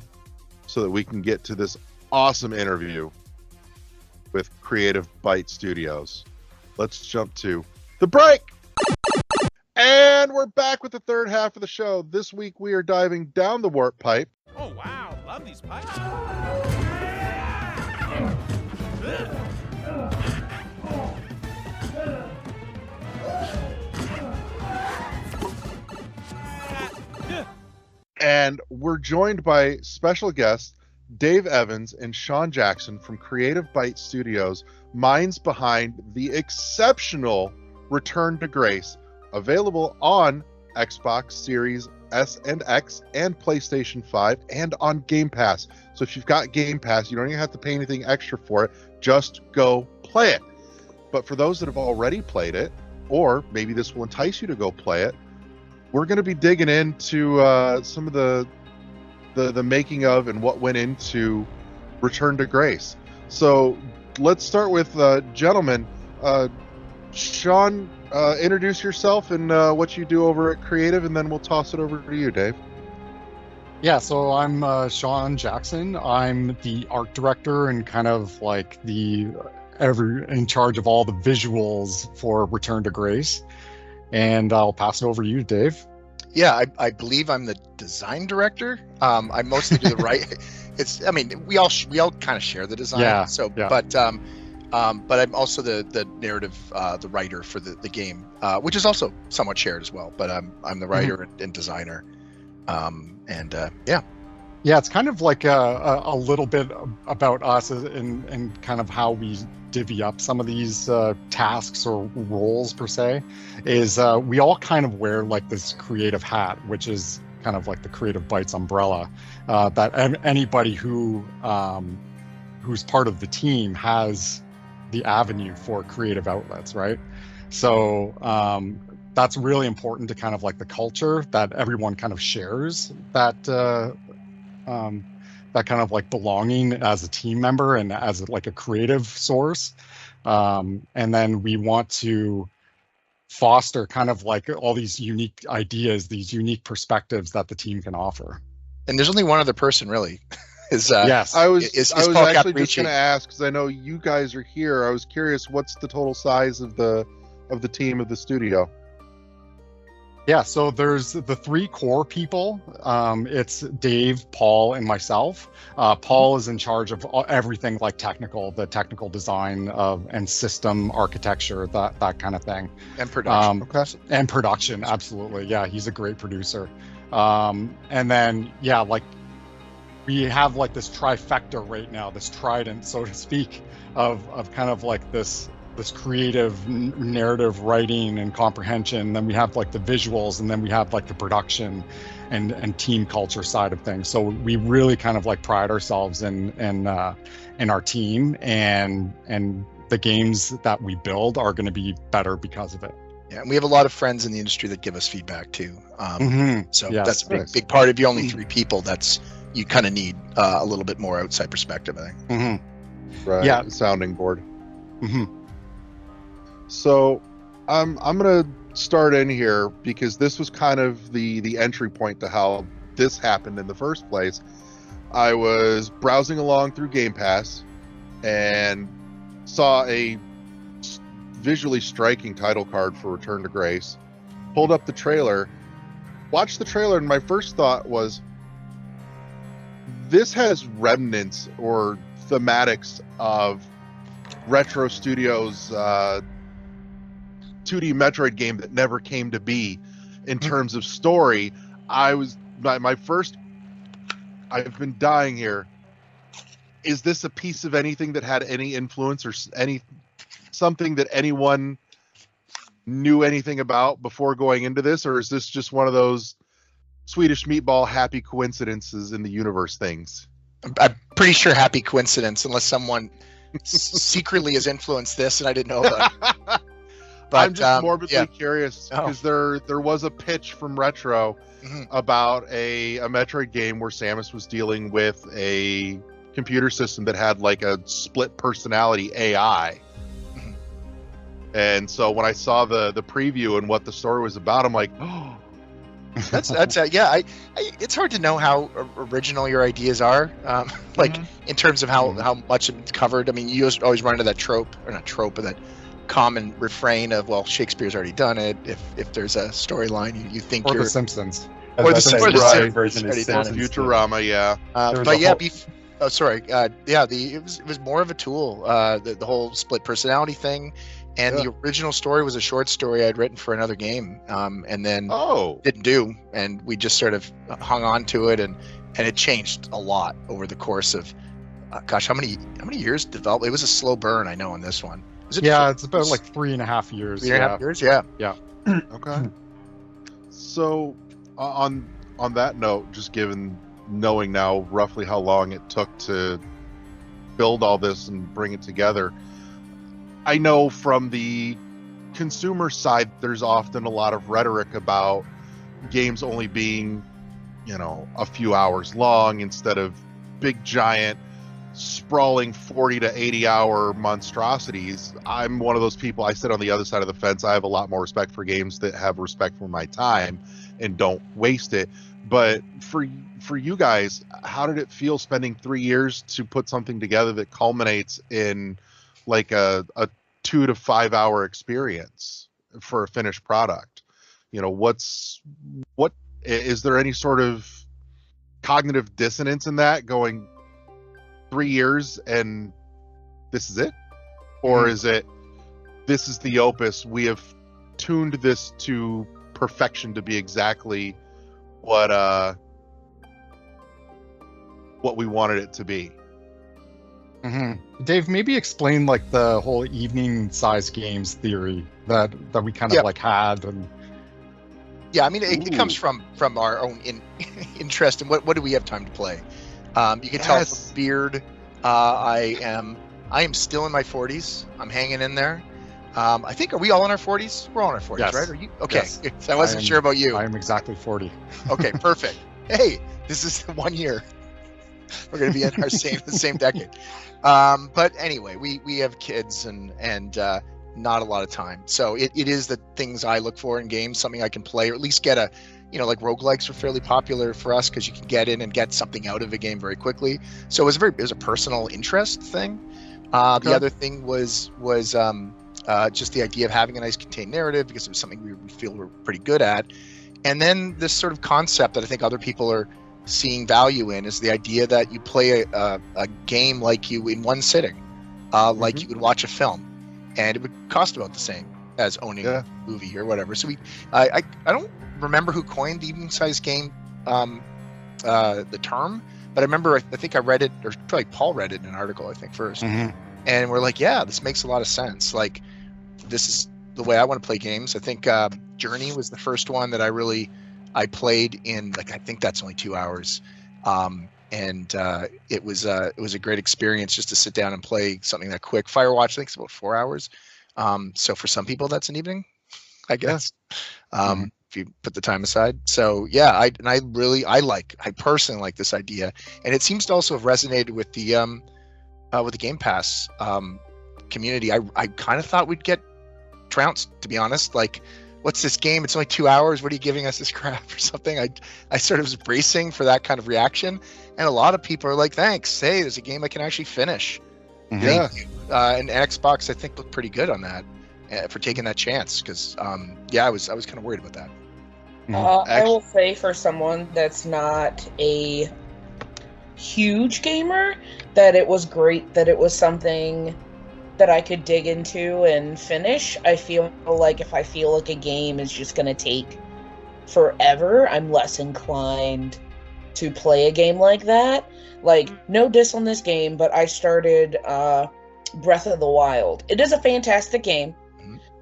[SPEAKER 1] so that we can get to this awesome interview with Creative Bytes Studios, let's jump to the break. And we're back with the third half of the show. This week we are diving down the warp pipe.
[SPEAKER 7] Oh, wow. Love these pipes.
[SPEAKER 1] And we're joined by special guests Dave Evans and Sean Jackson from Creative Bytes Studios, minds behind the exceptional Return to Grace, available on Xbox Series S and X and PlayStation 5 and on Game Pass. So if you've got Game Pass, you don't even have to pay anything extra for it. Just go play it. But for those that have already played it, or maybe this will entice you to go play it, we're going to be digging into some of the making of and what went into Return to Grace. So let's start with gentlemen. Sean, introduce yourself and what you do over at Creative, and then we'll toss it over to you, Dave.
[SPEAKER 6] Yeah, so I'm Sean Jackson. I'm the art director and kind of like in charge of all the visuals for Return to Grace. And I'll pass it over to you, Dave.
[SPEAKER 8] Yeah, I believe I'm the design director. I mostly do the right. We all kind of share the design.
[SPEAKER 6] Yeah.
[SPEAKER 8] So,
[SPEAKER 6] yeah.
[SPEAKER 8] But I'm also the narrative, the writer for the game, which is also somewhat shared as well. But I'm the writer and designer.
[SPEAKER 6] Yeah, it's kind of like a little bit about us and kind of how we divvy up some of these tasks or roles per se. Is we all kind of wear like this creative hat, which is kind of like the Creative Bytes umbrella. That anybody who's part of the team has the avenue for creative outlets, right? So that's really important to kind of like the culture that everyone kind of shares that kind of like belonging as a team member and as like a creative source. And then we want to foster kind of like all these unique ideas, these unique perspectives that the team can offer.
[SPEAKER 8] And there's only one other person really.
[SPEAKER 6] Yes.
[SPEAKER 1] I was
[SPEAKER 8] Paul
[SPEAKER 1] actually
[SPEAKER 8] Caprici.
[SPEAKER 1] just going to ask, because I know you guys are here. I was curious, what's the total size of the team of the studio?
[SPEAKER 6] Yeah, so there's the 3 core people. It's Dave, Paul, and myself. Paul is in charge of everything like the technical design and system architecture, that kind of thing.
[SPEAKER 8] And production.
[SPEAKER 1] Okay.
[SPEAKER 6] And production, absolutely. Yeah, he's a great producer. And then, yeah, like we have like this trifecta right now, this trident, so to speak, of kind of like this creative narrative writing and comprehension. Then we have like the visuals, and then we have like the production and team culture side of things. So we really kind of like pride ourselves in our team, and the games that we build are going to be better because of it.
[SPEAKER 8] Yeah, and we have a lot of friends in the industry that give us feedback too. So
[SPEAKER 6] Yes.
[SPEAKER 8] that's a big part. If you're only 3 people, you kind of need a little bit more outside perspective, I think.
[SPEAKER 6] Mm-hmm.
[SPEAKER 1] Right.
[SPEAKER 6] Yeah.
[SPEAKER 1] Sounding board.
[SPEAKER 6] Mm-hmm.
[SPEAKER 1] So I'm gonna start in here because this was kind of the entry point to how this happened in the first place. I was browsing along through Game Pass and saw a visually striking title card for Return to Grace. Pulled up the trailer, watched the trailer, and my first thought was, this has remnants or thematics of Retro Studios' 2D Metroid game that never came to be in terms of story. I've been dying here. Is this a piece of anything that had any influence or something that anyone knew anything about before going into this, or is this just one of those Swedish meatball happy coincidences in the universe things?
[SPEAKER 8] I'm pretty sure happy coincidence, unless someone secretly has influenced this and I didn't know about it. But
[SPEAKER 1] I'm just morbidly curious because there was a pitch from Retro about a Metroid game where Samus was dealing with a computer system that had like a split personality AI. And so when I saw the preview and what the story was about, I'm like, oh.
[SPEAKER 8] That's it's hard to know how original your ideas are, in terms of how much it's covered. I mean, you always run into that trope, or not trope, but that common refrain of, well, Shakespeare's already done it. If there's a storyline, you think you're
[SPEAKER 6] The Simpsons,
[SPEAKER 8] or the Simpsons
[SPEAKER 9] version is Simpsons.
[SPEAKER 1] Futurama, yeah.
[SPEAKER 8] It was more of a tool. The whole split personality thing. And the original story was a short story I'd written for another game, and then didn't do, and we just sort of hung on to it, and it changed a lot over the course of, how many years developed? It was a slow burn, I know, on this one.
[SPEAKER 6] It's about like 3.5 years.
[SPEAKER 8] 3.5 years, yeah.
[SPEAKER 1] Okay. So, on that note, just knowing now roughly how long it took to build all this and bring it together, I know from the consumer side, there's often a lot of rhetoric about games only being, a few hours long instead of big, giant, sprawling 40 to 80 hour monstrosities. I'm one of those people. I sit on the other side of the fence. I have a lot more respect for games that have respect for my time and don't waste it. But for you guys, how did it feel spending 3 years to put something together that culminates in like a 2 to 5 hour experience for a finished product? What is there any sort of cognitive dissonance in that, going 3 years and this is it? Or is it, this is the opus, we have tuned this to perfection to be exactly what we wanted it to be?
[SPEAKER 6] Dave, maybe explain like the whole evening size games theory that we kind of like had. And
[SPEAKER 8] I mean, it comes from our own interest in what do we have time to play. You can tell from Beard, I am still in my 40s. I'm hanging in there. I think, are we all in our 40s? We're all in our 40s, right? Are you? Okay. Yes. So I wasn't sure about you.
[SPEAKER 6] I am exactly 40.
[SPEAKER 8] Okay, perfect. Hey, this is 1 year. We're going to be in the same decade. But anyway, we have kids and not a lot of time. So it is the things I look for in games, something I can play, or at least get like roguelikes are fairly popular for us because you can get in and get something out of a game very quickly. So it was a personal interest thing. The other thing was just the idea of having a nice contained narrative, because it was something we feel we're pretty good at. And then this sort of concept that I think other people are seeing value in is the idea that you play a game like you in one sitting, like you would watch a film, and it would cost about the same as owning a movie or whatever. So I don't remember who coined the evening size game, the term, but I remember I think I read it, or probably Paul read it in an article, I think first, and we're like, yeah, this makes a lot of sense. Like, this is the way I want to play games. I think Journey was the first one that I played in, like, I think that's only 2 hours. And it was a great experience just to sit down and play something that quick. Firewatch, I think, is about 4 hours. So for some people, that's an evening, I guess, if you put the time aside. So yeah, I personally like this idea, and it seems to also have resonated with the Game Pass community. I kind of thought we'd get trounced, to be honest. Like, what's this game? It's only 2 hours. What are you giving us this crap or something? I sort of was bracing for that kind of reaction. And a lot of people are like, thanks. Hey, there's a game I can actually finish.
[SPEAKER 1] Yeah.
[SPEAKER 8] And Xbox, I think, looked pretty good on that for taking that chance. Because, I was kind of worried about that.
[SPEAKER 9] I will say, for someone that's not a huge gamer, that it was great that it was something that I could dig into and finish. I feel like if I feel like a game is just going to take forever, I'm less inclined to play a game like that. Like, no diss on this game, but I started Breath of the Wild. It is a fantastic game,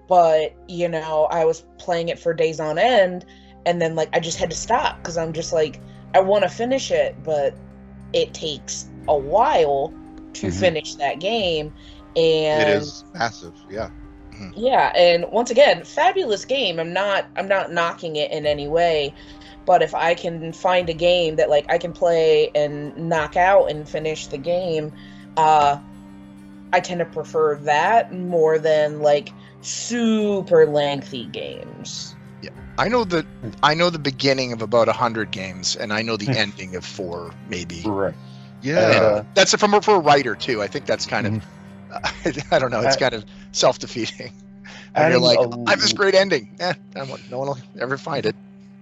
[SPEAKER 9] but, you know, I was playing it for days on end, and then, like, I just had to stop, because I'm just like, I want to finish it, but it takes a while to finish that game. And
[SPEAKER 1] it is massive, yeah.
[SPEAKER 9] Yeah, and once again, fabulous game. I'm not knocking it in any way, but if I can find a game that like I can play and knock out and finish the game, I tend to prefer that more than like super lengthy games.
[SPEAKER 8] Yeah, I know the beginning of about 100 games, and I know the ending of 4, maybe.
[SPEAKER 10] Right.
[SPEAKER 1] Yeah.
[SPEAKER 8] That's for a writer too. I think that's kind of. I don't know. It's kind of self-defeating. And you're like, I have this great ending. No one will ever find it.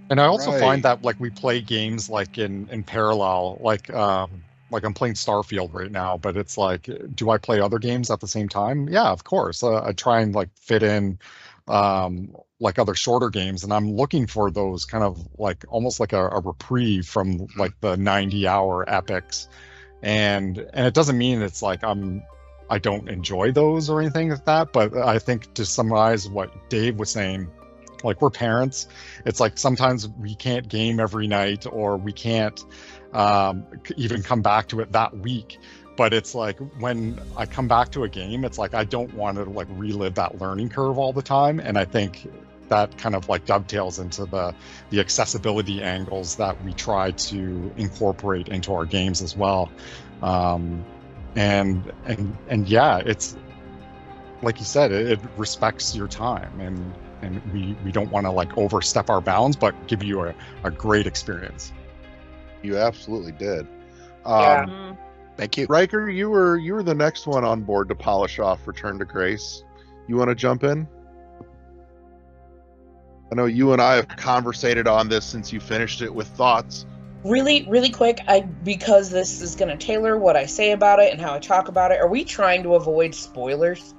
[SPEAKER 6] And I also find that like we play games like in parallel, like I'm playing Starfield right now, but it's like, do I play other games at the same time? Yeah, of course. I try and like fit in like other shorter games, and I'm looking for those kind of like almost like a reprieve from like the 90-hour epics. And it doesn't mean it's like I don't enjoy those or anything like that, but I think to summarize what Dave was saying, like we're parents, it's like sometimes we can't game every night, or we can't even come back to it that week. But it's like when I come back to a game, it's like I don't want to like relive that learning curve all the time. And I think that kind of like dovetails into the accessibility angles that we try to incorporate into our games as well. And yeah, it's like you said, it respects your time, and we don't want to like overstep our bounds, but give you a great experience.
[SPEAKER 1] You absolutely did.
[SPEAKER 8] Thank you,
[SPEAKER 1] Riker. You were the next one on board to polish off Return to Grace. You want to jump in? I know you and I have conversated on this since you finished it with thoughts.
[SPEAKER 9] Really, really quick, because this is going to tailor what I say about it and how I talk about it, are we trying to avoid spoilers?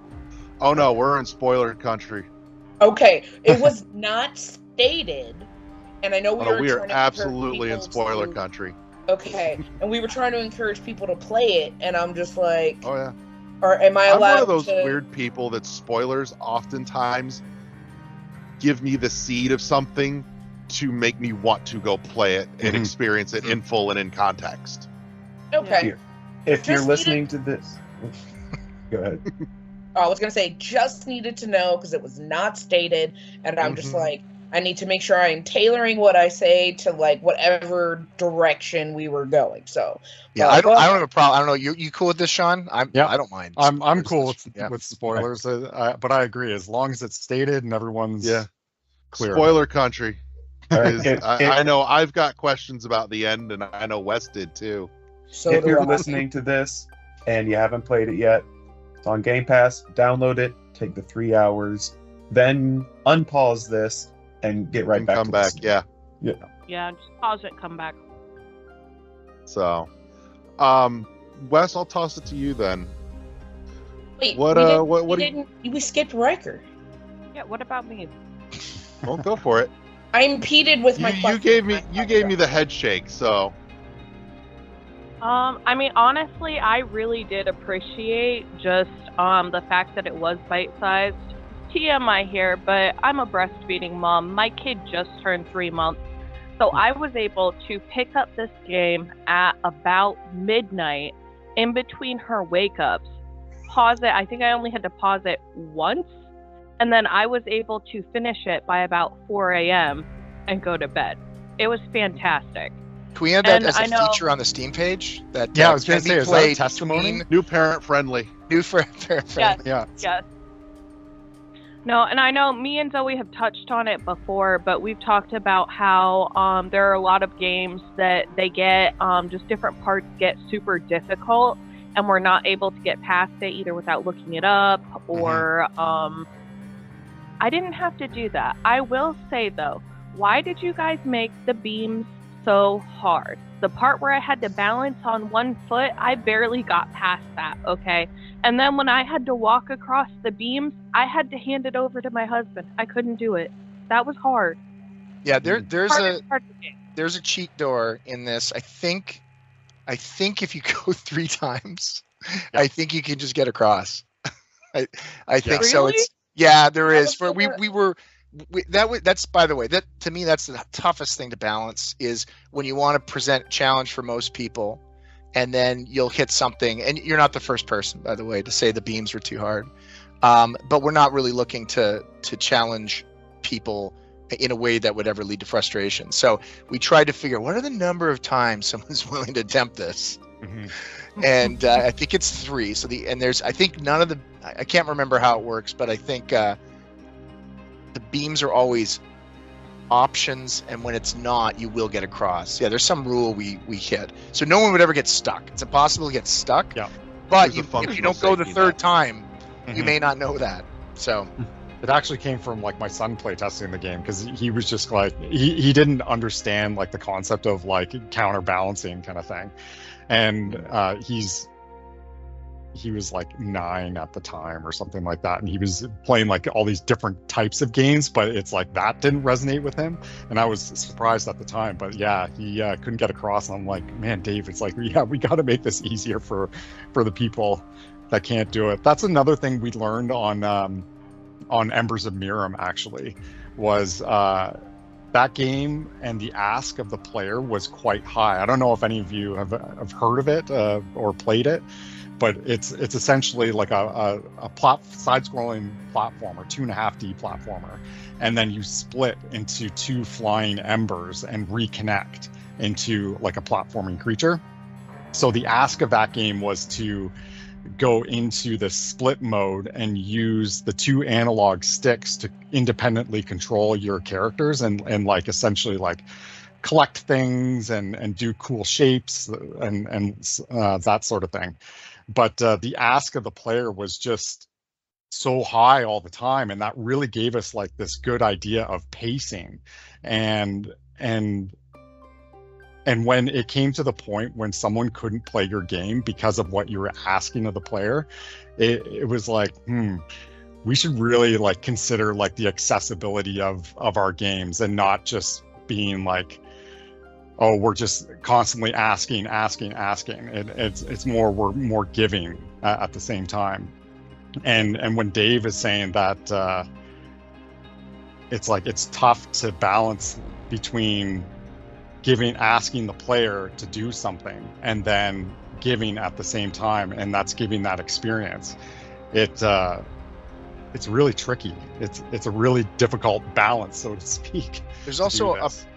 [SPEAKER 1] Oh no, we're in spoiler country.
[SPEAKER 9] Okay, it was not stated, and I know
[SPEAKER 1] we are absolutely in spoiler country.
[SPEAKER 9] Okay, and we were trying to encourage people to play it, and I'm just like...
[SPEAKER 1] Oh yeah.
[SPEAKER 9] Or am I allowed to...
[SPEAKER 1] I'm one of those weird people that spoilers oftentimes give me the seed of something to make me want to go play it and experience it in full and in context.
[SPEAKER 9] Okay.
[SPEAKER 10] If you're listening to this... Go ahead.
[SPEAKER 9] I was going to say, just needed to know, because it was not stated, and I'm just like, I need to make sure I'm tailoring what I say to, like, whatever direction we were going, so...
[SPEAKER 8] Yeah, I don't have a problem. I don't know, you cool with this, Sean? I don't mind.
[SPEAKER 6] I'm cool with spoilers, but I agree, as long as it's stated and everyone's clear.
[SPEAKER 1] Spoiler country.
[SPEAKER 10] Right.
[SPEAKER 1] I know I've got questions about the end, and I know Wes did too.
[SPEAKER 9] So
[SPEAKER 10] if you're listening to this and you haven't played it yet, it's on Game Pass. Download it, take the 3 hours, then unpause this and get right back.
[SPEAKER 1] Come back,
[SPEAKER 10] listening.
[SPEAKER 11] Yeah, just pause it, come back.
[SPEAKER 1] So, Wes, I'll toss it to you then.
[SPEAKER 9] Wait, we skipped Riker.
[SPEAKER 11] Yeah, what about me?
[SPEAKER 1] Well, go for it.
[SPEAKER 9] I impeded with my question.
[SPEAKER 1] You gave me the head shake, so.
[SPEAKER 11] I mean, honestly, I really did appreciate just the fact that it was bite-sized. TMI here, but I'm a breastfeeding mom. My kid just turned 3 months, so I was able to pick up this game at about midnight in between her wake-ups, pause it. I think I only had to pause it once, and then I was able to finish it by about 4 a.m. and go to bed. It was fantastic.
[SPEAKER 8] Can we add that as a feature on the Steam page? That
[SPEAKER 6] I was going to say, is that a testimony?
[SPEAKER 1] New parent friendly.
[SPEAKER 8] New parent friendly.
[SPEAKER 11] Yes. No, and I know me and Zoe have touched on it before, but we've talked about how there are a lot of games that they get, just different parts get super difficult, and we're not able to get past it either without looking it up or I didn't have to do that. I will say, though, why did you guys make the beams so hard? The part where I had to balance on one foot, I barely got past that, okay? And then when I had to walk across the beams, I had to hand it over to my husband. I couldn't do it. That was hard.
[SPEAKER 8] Yeah, there's
[SPEAKER 11] Hardest part of the game.
[SPEAKER 8] a cheat door in this. I think if you go 3 times, I think you can just get across. I think so.
[SPEAKER 11] Really?
[SPEAKER 8] There is. That's, by the way, that to me, that's the toughest thing to balance, is when you want to present challenge for most people, and then you'll hit something, and you're not the first person, by the way, to say the beams were too hard. But we're not really looking to challenge people in a way that would ever lead to frustration. So we tried to figure, what are the number of times someone's willing to attempt this? And I think it's 3. So I think none of the, I can't remember how it works, but I think the beams are always options, and when it's not, you will get across. Yeah, there's some rule we hit, so no one would ever get stuck. It's impossible to get stuck.
[SPEAKER 6] Yeah,
[SPEAKER 8] but if you don't go the 3rd time, you may not know that. So
[SPEAKER 6] it actually came from like my son playtesting the game, because he was just like he didn't understand like the concept of like counterbalancing kind of thing, and he was like 9 at the time or something like that, and he was playing like all these different types of games, but it's like that didn't resonate with him, and I was surprised at the time. But yeah, he couldn't get across, and I'm like, man, Dave, it's like, yeah, we got to make this easier for the people that can't do it. That's another thing we learned on Embers of Miram, actually, was that game, and the ask of the player was quite high. I don't know if any of you have heard of it or played it, but it's essentially like a side-scrolling platformer, 2.5D platformer, and then you split into 2 flying embers and reconnect into like a platforming creature. So the ask of that game was to go into the split mode and use the 2 analog sticks to independently control your characters and like essentially like collect things and do cool shapes and that sort of thing. But the ask of the player was just so high all the time, and that really gave us like this good idea of pacing. And when it came to the point when someone couldn't play your game because of what you were asking of the player, it was like, we should really like consider like the accessibility of our games, and not just being like, oh, we're just constantly asking. It's more, we're more giving at the same time. And when Dave is saying that, it's like, it's tough to balance between asking the player to do something and then giving at the same time, and that's giving that experience. It's really tricky. It's a really difficult balance, so to speak.
[SPEAKER 8] There's also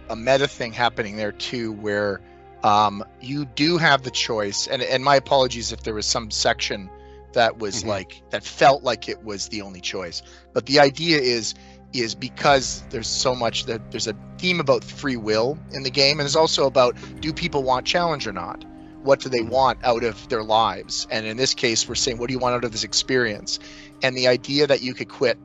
[SPEAKER 8] a meta thing happening there too, where you do have the choice, and my apologies if there was some section that was like, that felt like it was the only choice, but the idea is because there's so much, that there's a theme about free will in the game, and there's also about, do people want challenge or not? What do they want out of their lives? And in this case, we're saying, what do you want out of this experience? And the idea that you could quit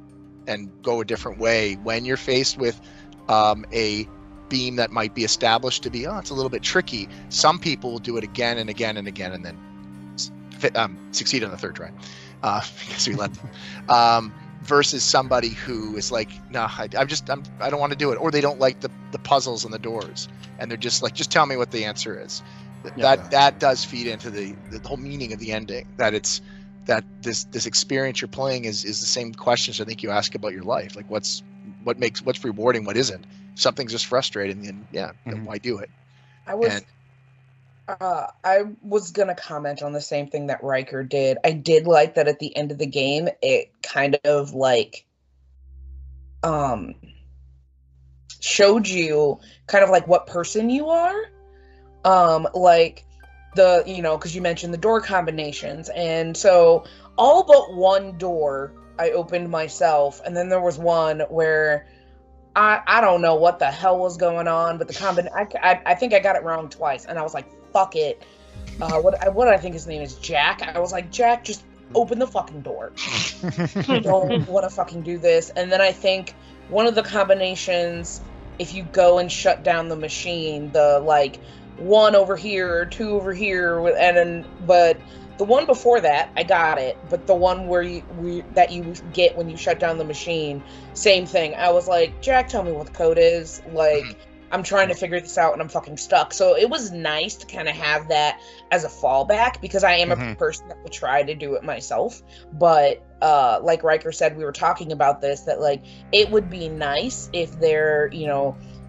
[SPEAKER 8] and go a different way when you're faced with a beam that might be established to be, it's a little bit tricky. Some people will do it again and again and again, and then succeed on the 3rd try, because we let them. Versus somebody who is like, no, I don't want to do it, or they don't like the puzzles and the doors, and they're just like, just tell me what the answer is. That does feed into the whole meaning of the ending. That it's that this experience you're playing is the same questions I think you ask about your life. Like, what's rewarding, what isn't. Something's just frustrating, and then why do it?
[SPEAKER 9] I was gonna comment on the same thing that Riker did. I did like that at the end of the game, it kind of like showed you kind of like what person you are. Like because you mentioned the door combinations, and so all but one door I opened myself, and then there was one where I don't know what the hell was going on, but I think I got it wrong twice, and I was like, fuck it. What I think his name is, Jack. I was like, Jack, just open the fucking door. I don't want to fucking do this. And then I think one of the combinations, if you go and shut down the machine, the like 1 over here, 2 over here, but the one before that, I got it. But the one that you get when you shut down the machine, same thing. I was like, Jack, tell me what the code is. Like, I'm trying to figure this out and I'm fucking stuck. So it was nice to kind of have that as a fallback, because I am a person that will try to do it myself. But like Riker said, we were talking about this, that like it would be nice if there,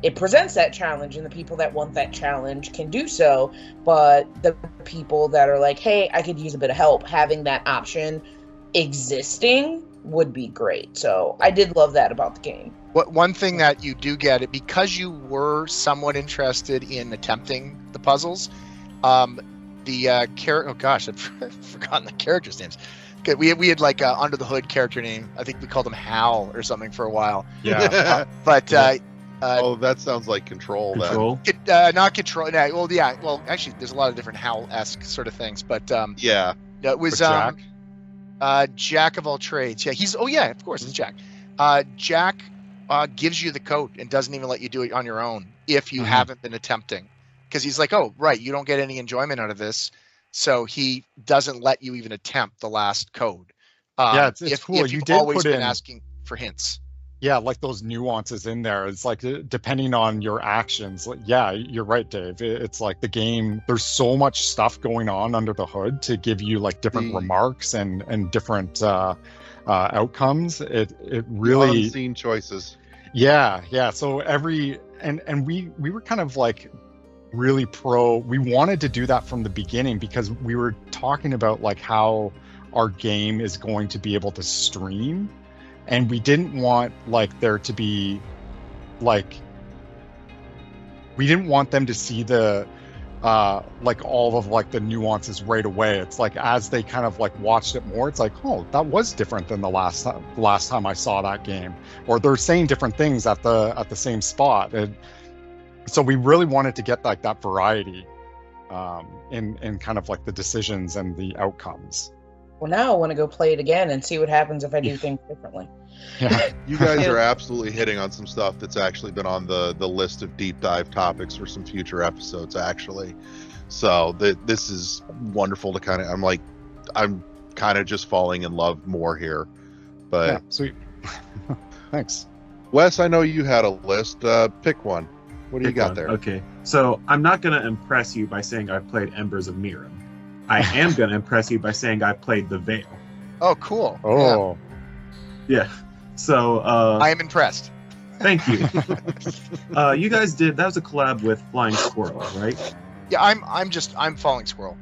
[SPEAKER 9] it presents that challenge and the people that want that challenge can do so. But the people that are like, hey, I could use a bit of help, having that option existing would be great. So I did love that about the game.
[SPEAKER 8] One thing that you do get, it because you were somewhat interested in attempting the puzzles, oh gosh, I've forgotten the characters' names. We had like under the hood character name. I think we called him Hal or something for a while.
[SPEAKER 1] Yeah. That sounds like Control.
[SPEAKER 10] Control?
[SPEAKER 8] Not Control. No, well, yeah. Well, actually, there's a lot of different Hal-esque sort of things, but
[SPEAKER 1] yeah.
[SPEAKER 8] It was
[SPEAKER 6] Jack?
[SPEAKER 8] Jack of all trades. Yeah, of course, it's Jack. Jack gives you the code and doesn't even let you do it on your own if you haven't been attempting, because he's like, oh, right, you don't get any enjoyment out of this, so he doesn't let you even attempt the last code.
[SPEAKER 6] It's cool.
[SPEAKER 8] If
[SPEAKER 6] you
[SPEAKER 8] you've
[SPEAKER 6] did
[SPEAKER 8] always
[SPEAKER 6] put
[SPEAKER 8] been
[SPEAKER 6] in
[SPEAKER 8] asking for hints.
[SPEAKER 6] Yeah, like those nuances in there. It's like depending on your actions. Yeah, you're right, Dave. It's like the game, there's so much stuff going on under the hood to give you like different remarks and different outcomes. It really
[SPEAKER 1] unseen choices.
[SPEAKER 6] Yeah. So we were kind of like really we wanted to do that from the beginning, because we were talking about like how our game is going to be able to stream. And we didn't want like there to be like, we didn't want them to see the like all of like the nuances right away. It's like as they kind of like watched it more, it's like, oh, that was different than the last time I saw that game, or they're saying different things at the same spot. So we really wanted to get like that variety in kind of like the decisions and the outcomes.
[SPEAKER 9] Well, now I want to go play it again and see what happens if I do things differently.
[SPEAKER 6] Yeah.
[SPEAKER 1] You guys are absolutely hitting on some stuff that's actually been on the list of deep dive topics for some future episodes, actually. So this is wonderful to kind of, I'm kind of just falling in love more here. But
[SPEAKER 6] yeah, sweet. Thanks.
[SPEAKER 1] Wes, I know you had a list. Pick one. What do you got there?
[SPEAKER 10] Okay, so I'm not going to impress you by saying I've played Embers of Miram. I am going to impress you by saying I played The Veil.
[SPEAKER 8] Oh, cool.
[SPEAKER 6] Oh.
[SPEAKER 10] Yeah. So
[SPEAKER 8] I am impressed.
[SPEAKER 10] Thank you. You guys that was a collab with Flying Squirrel, right?
[SPEAKER 8] Yeah, I'm Falling Squirrel.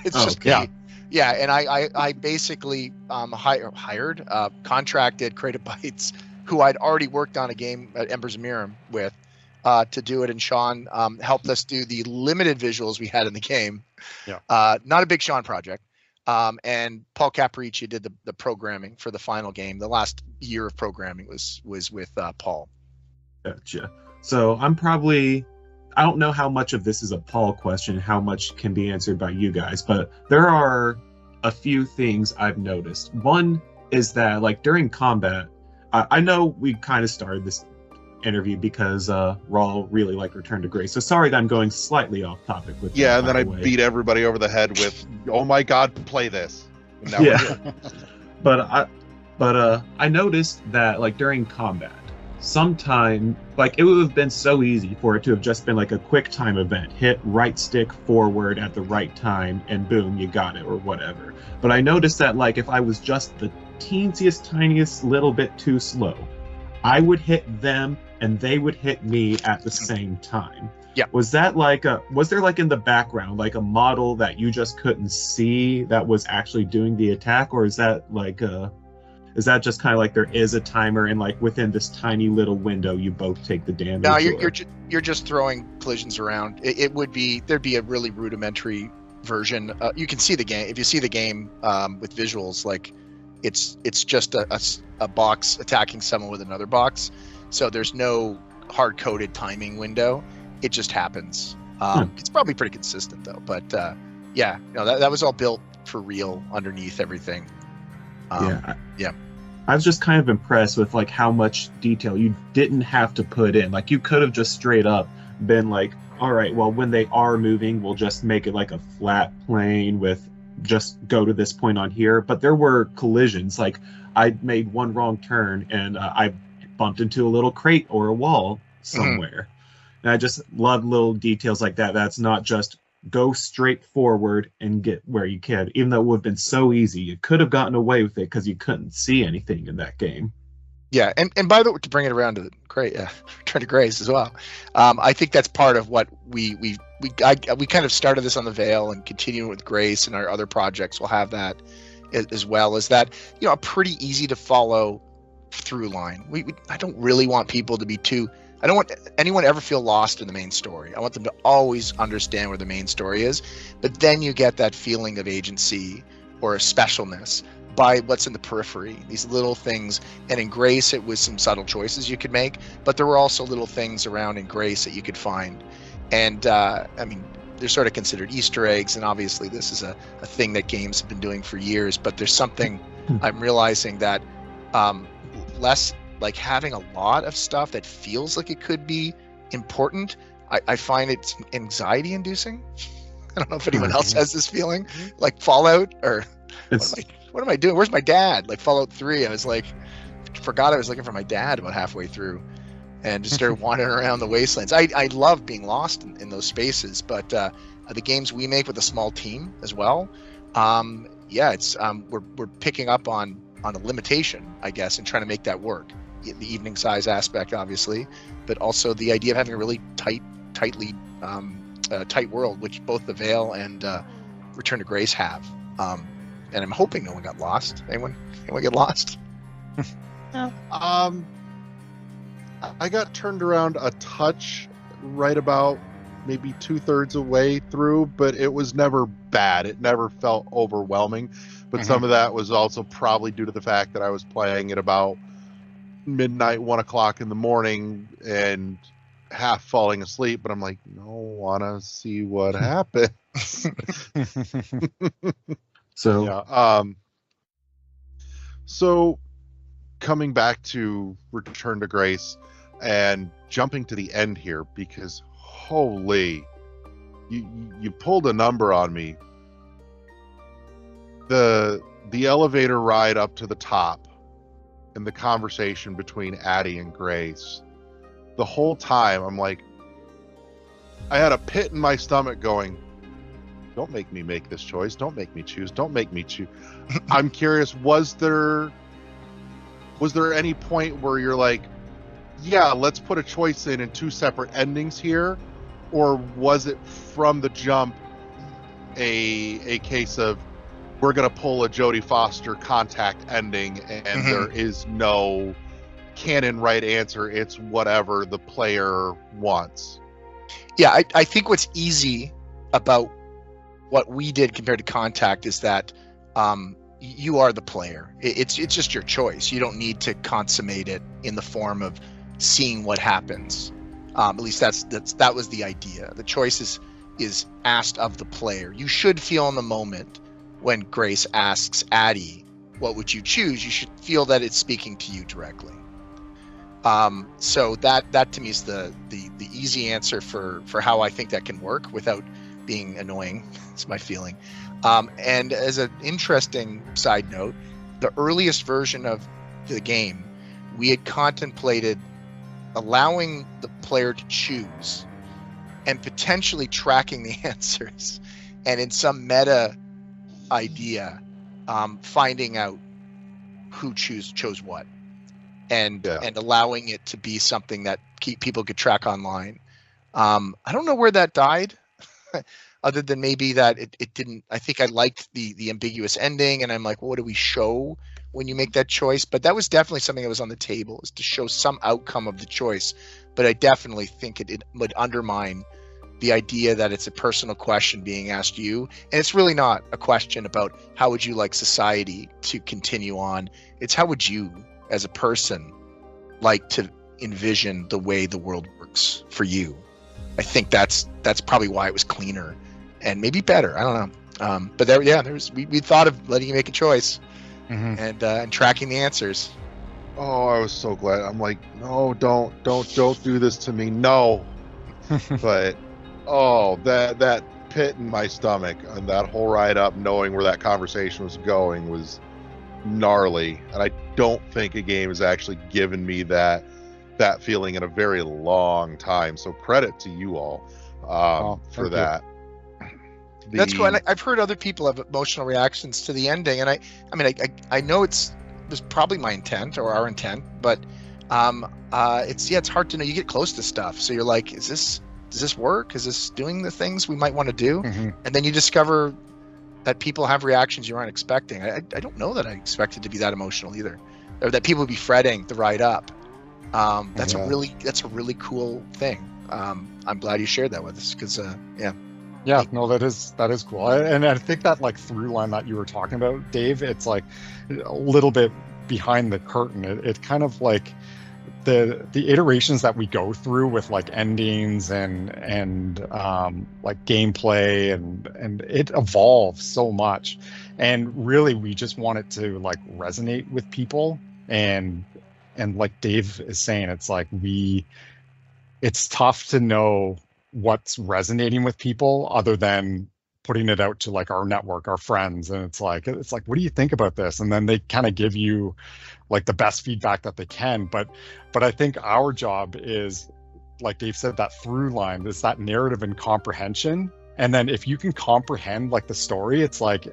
[SPEAKER 8] It's just me. Yeah, and I basically hired, contracted Creative Bytes, who I'd already worked on a game at Embers of Miram with, to do it, and Sean helped us do the limited visuals we had in the game.
[SPEAKER 6] Yeah.
[SPEAKER 8] Not a big Sean project. And Paul Caprici did the programming for the final game. The last year of programming was with Paul.
[SPEAKER 10] Gotcha. So I don't know how much of this is a Paul question, how much can be answered by you guys, but there are a few things I've noticed. One is that like during combat, I know we kind of started this interview because Raul really like Return to Grace. So sorry that I'm going slightly off topic with
[SPEAKER 1] that, and then I beat everybody over the head with, "Oh my God, play this!" And that was it.
[SPEAKER 10] But I noticed that like during combat, sometime like it would have been so easy for it to have just been like a quick time event, hit right stick forward at the right time, and boom, you got it or whatever. But I noticed that like if I was just the teensiest, tiniest little bit too slow, I would hit them and they would hit me at the same time.
[SPEAKER 8] Yeah.
[SPEAKER 10] Was there like in the background like a model that you just couldn't see that was actually doing the attack, or is that just kind of like there is a timer and like within this tiny little window you both take the damage?
[SPEAKER 8] No, you're just throwing collisions around. There'd be a really rudimentary version. You can see the game if you see the game with visuals. Like it's just a box attacking someone with another box. So there's no hard-coded timing window. It just happens. It's probably pretty consistent though. But yeah, that was all built for real underneath everything. Yeah.
[SPEAKER 10] I was just kind of impressed with like how much detail you didn't have to put in. Like you could have just straight up been like, all right, well, when they are moving, we'll just make it like a flat plane with just go to this point on here. But there were collisions. Like I made one wrong turn and I bumped into a little crate or a wall somewhere. And I just love little details like that. That's not just go straight forward and get where you can, even though it would have been so easy. You could have gotten away with it because you couldn't see anything in that game.
[SPEAKER 8] Yeah, and by the way, to bring it around to the Return to Grace as well, I think that's part of what we kind of started this on the Veil and continuing with Grace and our other projects. We'll have that as well as that, a pretty easy to follow through line. I don't really want people to be I don't want anyone to ever feel lost in the main story. I want them to always understand where the main story is, but then you get that feeling of agency or a specialness by what's in the periphery, these little things. And in Grace, it was some subtle choices you could make, but there were also little things around in Grace that you could find. And I mean, they're sort of considered Easter eggs, and obviously this is a thing that games have been doing for years, but there's something I'm realizing that less like having a lot of stuff that feels like it could be important. I find it's anxiety inducing. I don't know if anyone else has this feeling, like Fallout or what am I doing? Where's my dad? Like Fallout 3, I was like, forgot I was looking for my dad about halfway through and just started wandering around the wastelands. I love being lost in those spaces, but the games we make with a small team as well, it's we're picking up on a limitation, I guess, and trying to make that work. The evening size aspect, obviously, but also the idea of having a really tight world, which both the Veil and Return to Grace have. And I'm hoping no one got lost. Anyone get lost?
[SPEAKER 11] No.
[SPEAKER 1] I got turned around a touch right about maybe 2/3 away through, but it was never bad. It never felt overwhelming. But some of that was also probably due to the fact that I was playing at about midnight, 1 o'clock in the morning, and half falling asleep. But I'm like, no, wanna see what happens.
[SPEAKER 10] So
[SPEAKER 1] yeah. So coming back to Return to Grace and jumping to the end here, because holy, you pulled a number on me. The elevator ride up to the top and the conversation between Addie and Grace, the whole time I'm like, I had a pit in my stomach going, don't make me make this choice. Don't make me choose. Don't make me choose. I'm curious, was there any point where you're like, yeah, let's put a choice in two separate endings here? Or was it from the jump a case of, we're going to pull a Jodie Foster Contact ending and there is no canon right answer. It's whatever the player wants.
[SPEAKER 8] Yeah, I think what's easy about what we did compared to Contact is that you are the player. It's just your choice. You don't need to consummate it in the form of seeing what happens. At least that was the idea. The choice is asked of the player. You should feel in the moment when Grace asks Addie, what would you choose? You should feel that it's speaking to you directly. So that to me is the easy answer for how I think that can work without being annoying. It's my feeling. And as an interesting side note, the earliest version of the game, we had contemplated allowing the player to choose and potentially tracking the answers, and in some meta idea, finding out who chose what, and allowing it to be something that people could track online. I don't know where that died, other than maybe that it didn't. I think I liked the ambiguous ending, and I'm like, well, what do we show when you make that choice? But that was definitely something that was on the table, is to show some outcome of the choice. But I definitely think it would undermine the idea that it's a personal question being asked you, and it's really not a question about how would you like society to continue on. It's how would you, as a person, like to envision the way the world works for you. I think that's probably why it was cleaner and maybe better. I don't know. But we thought of letting you make a choice and tracking the answers.
[SPEAKER 1] Oh, I was so glad. I'm like, no, don't do this to me. No. But that pit in my stomach and that whole ride up, knowing where that conversation was going, was gnarly. And I don't think a game has actually given me that feeling in a very long time. So credit to you all for that.
[SPEAKER 8] That's cool. And I've heard other people have emotional reactions to the ending, and I know it was probably my intent or our intent, but it's hard to know. You get close to stuff, so you're like, does this work? Is this doing the things we might want to do? And then you discover that people have reactions you aren't expecting. I don't know that I expected to be that emotional either, or that people would be fretting the ride up. That's a really cool thing. I'm glad you shared that with us because
[SPEAKER 6] Yeah, no, that is cool. And I think that like through line that you were talking about, Dave, it's like a little bit behind the curtain. It kind of like the iterations that we go through with like endings and like gameplay and it evolves so much. And really we just want it to like resonate with people. And like Dave is saying, it's like it's tough to know what's resonating with people other than putting it out to like our network, our friends, and it's like what do you think about this? And then they kind of give you like the best feedback that they can, but I think our job is, like Dave said, that through line is that narrative and comprehension. And then if you can comprehend like the story, it's like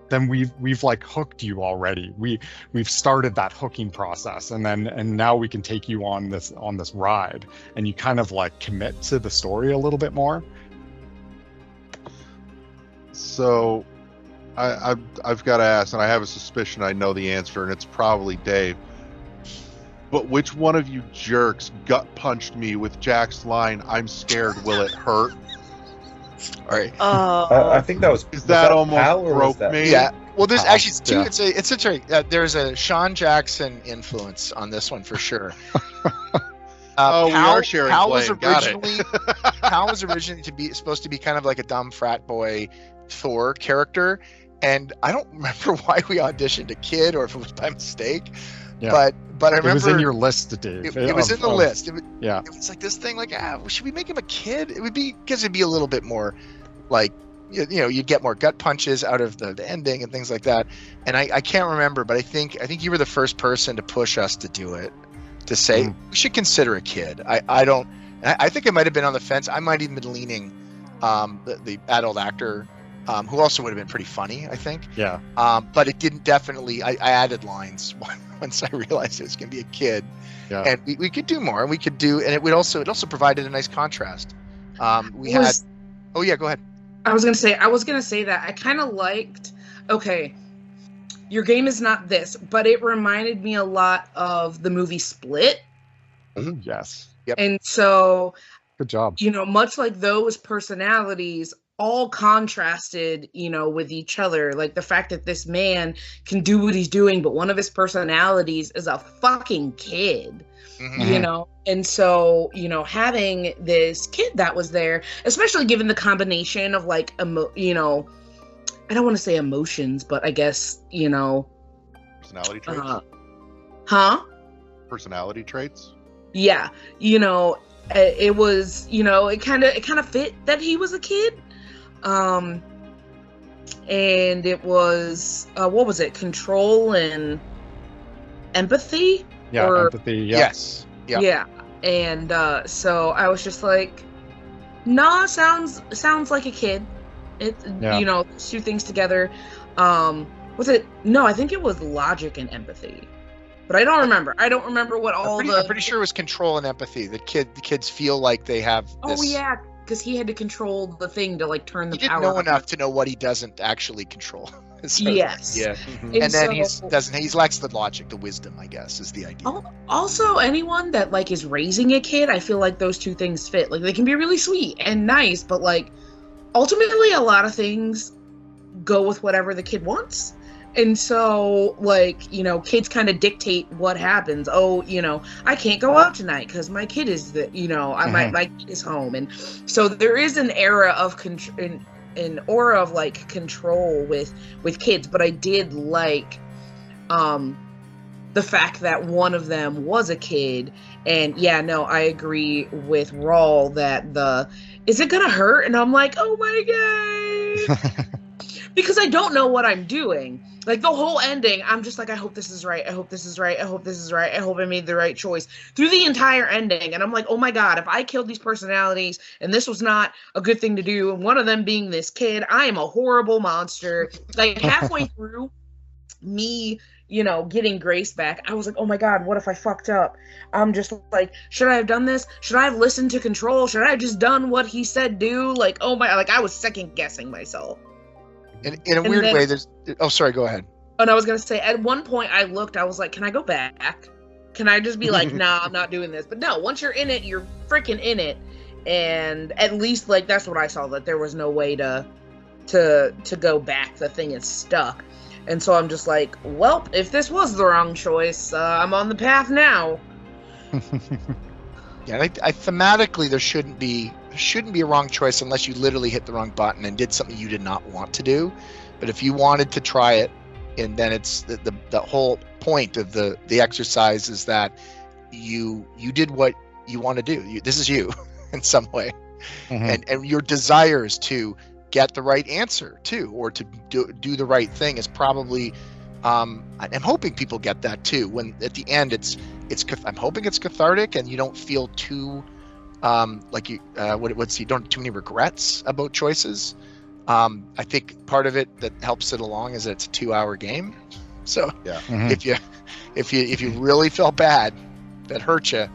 [SPEAKER 6] then we've like hooked you already. We've started that hooking process, and now we can take you on this ride, and you kind of like commit to the story a little bit more.
[SPEAKER 1] So I've got to ask, and I have a suspicion I know the answer, and it's probably Dave. But which one of you jerks gut punched me with Jack's line, "I'm scared, will it hurt"?
[SPEAKER 8] All right.
[SPEAKER 12] I think that was.
[SPEAKER 1] That almost broke me.
[SPEAKER 8] Yeah. Well, there's actually two. Yeah. It's a there's a Sean Jackson influence on this one for sure.
[SPEAKER 1] We are sharing.
[SPEAKER 8] Hal was originally supposed to be kind of like a dumb frat boy Thor character, and I don't remember why we auditioned a kid or if it was by mistake. Yeah. But I remember
[SPEAKER 6] it was in your list, Dave.
[SPEAKER 8] It was in the list. It
[SPEAKER 6] was
[SPEAKER 8] like this thing, like, should we make him a kid? It would be because it'd be a little bit more, like, you'd get more gut punches out of the ending and things like that. And I can't remember, but I think you were the first person to push us to do it, to say we should consider a kid. I think I might have been on the fence. I might even been leaning the adult actor. Who also would have been pretty funny, I think.
[SPEAKER 6] Yeah.
[SPEAKER 8] But it didn't definitely. I added lines once I realized it was going to be a kid, and we could do more, and we could do, and it also provided a nice contrast. Oh yeah, go ahead.
[SPEAKER 9] I was gonna say that I kind of liked. Okay, your game is not this, but it reminded me a lot of the movie Split.
[SPEAKER 6] Yes.
[SPEAKER 8] Yep.
[SPEAKER 9] And so.
[SPEAKER 6] Good job.
[SPEAKER 9] Much like those personalities all contrasted, with each other. Like the fact that this man can do what he's doing, but one of his personalities is a fucking kid, And so, having this kid that was there, especially given the combination of like, I don't want to say emotions, but I guess,
[SPEAKER 1] personality traits. Personality traits.
[SPEAKER 9] Yeah. It was, it kind of fit that he was a kid. And it was what was it? Control and empathy?
[SPEAKER 6] Yeah, empathy. Yeah.
[SPEAKER 8] Yes. Yeah.
[SPEAKER 9] Yeah. And so I was just like, nah, sounds like a kid. Two things together. Was it? No, I think it was logic and empathy. But I don't remember. I don't remember what I'm
[SPEAKER 8] pretty sure it was control and empathy. The kids feel like they have this
[SPEAKER 9] because he had to control the thing to like turn the
[SPEAKER 8] He didn't
[SPEAKER 9] power
[SPEAKER 8] know
[SPEAKER 9] on.
[SPEAKER 8] enough to know what he doesn't actually control. So,
[SPEAKER 9] Yes.
[SPEAKER 8] Yeah.
[SPEAKER 1] Mhm.
[SPEAKER 8] And then
[SPEAKER 9] so,
[SPEAKER 8] he lacks the logic, the wisdom, I guess, is the idea.
[SPEAKER 9] Also, anyone that like is raising a kid, I feel like those two things fit. Like they can be really sweet and nice, but like ultimately a lot of things go with whatever the kid wants. And so, like, you know, kids kind of dictate what happens. Oh, you know, I can't go out tonight because my kid is my kid is home. And so there is an era of an aura of like control with kids. But I did like the fact that one of them was a kid. And yeah, no, I agree with Rawl that is it gonna hurt? And I'm like, oh my god. Because I don't know what I'm doing. Like the whole ending, I'm just like, I hope this is right. I hope this is right. I hope this is right. I hope I made the right choice through the entire ending. And I'm like, oh my god, if I killed these personalities and this was not a good thing to do, and one of them being this kid, I am a horrible monster. Like halfway through me, you know, getting Grace back, I was like, oh my god, what if I fucked up? I'm just like, should I have done this? Should I have listened to Control? Should I have just done what he said do? Like, oh my, like I was second guessing myself.
[SPEAKER 8] In a weird way, there's... Oh, sorry, go ahead.
[SPEAKER 9] And I was going to say, at one point I looked, I was like, can I go back? Can I just be like, nah, I'm not doing this? But no, once you're in it, you're freaking in it. And at least, like, that's what I saw, that there was no way to go back. The thing is stuck. And so I'm just like, well, if this was the wrong choice, I'm on the path now.
[SPEAKER 8] Yeah, I thematically, there shouldn't be a wrong choice unless you literally hit the wrong button and did something you did not want to do. But if you wanted to try it, and then it's the whole point of the exercise is that you did what you want to do. This is you in some way. And your desire is to get the right answer too, or to do the right thing is probably I'm hoping people get that too, when at the end I'm hoping it's cathartic and you don't feel too like you you don't have too many regrets about choices. I think part of it that helps it along is that it's a 2-hour game. So
[SPEAKER 1] yeah.
[SPEAKER 8] if you really felt bad, that hurt you,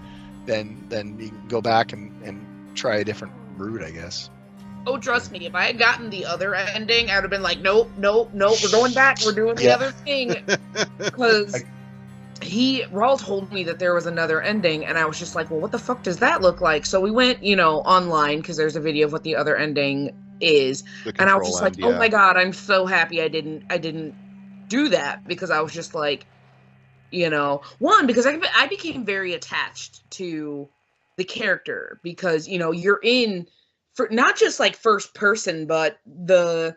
[SPEAKER 8] then you can go back and try a different route, I guess.
[SPEAKER 9] Oh, trust me, if I had gotten the other ending, I would have been like, nope, we're going back, we're doing the other thing. Because Rawl told me that there was another ending, and I was just like, well, what the fuck does that look like? So we went, online, because there's a video of what the other ending is. And I was just like, oh my god, I'm so happy I didn't do that, because I was just like, one, because I became very attached to the character, because, you're in... for not just like first person, but the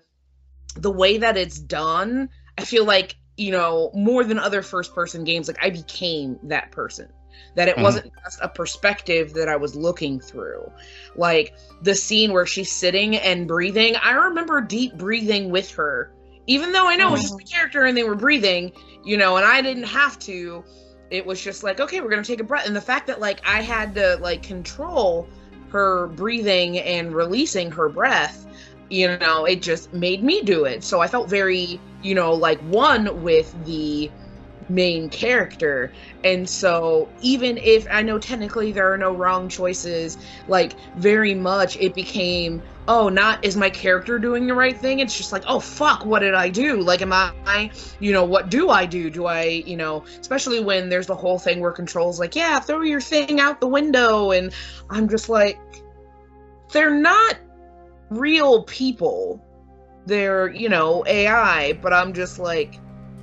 [SPEAKER 9] way that it's done, I feel like, more than other first person games, like I became that person, that it wasn't just a perspective that I was looking through. Like the scene where she's sitting and breathing, I remember deep breathing with her, even though I know it was just the character and they were breathing, and I didn't have to. It was just like, okay, we're gonna take a breath. And the fact that like I had to like control her breathing and releasing her breath, it just made me do it. So I felt very, like one with the main character. And so even if I know technically there are no wrong choices, like very much it became, oh, not is my character doing the right thing? It's just like, oh, fuck, what did I do? Like, am I, what do I do? Do I, especially when there's the whole thing where Control's like, yeah, throw your thing out the window. And I'm just like, they're not real people. They're, AI, but I'm just like,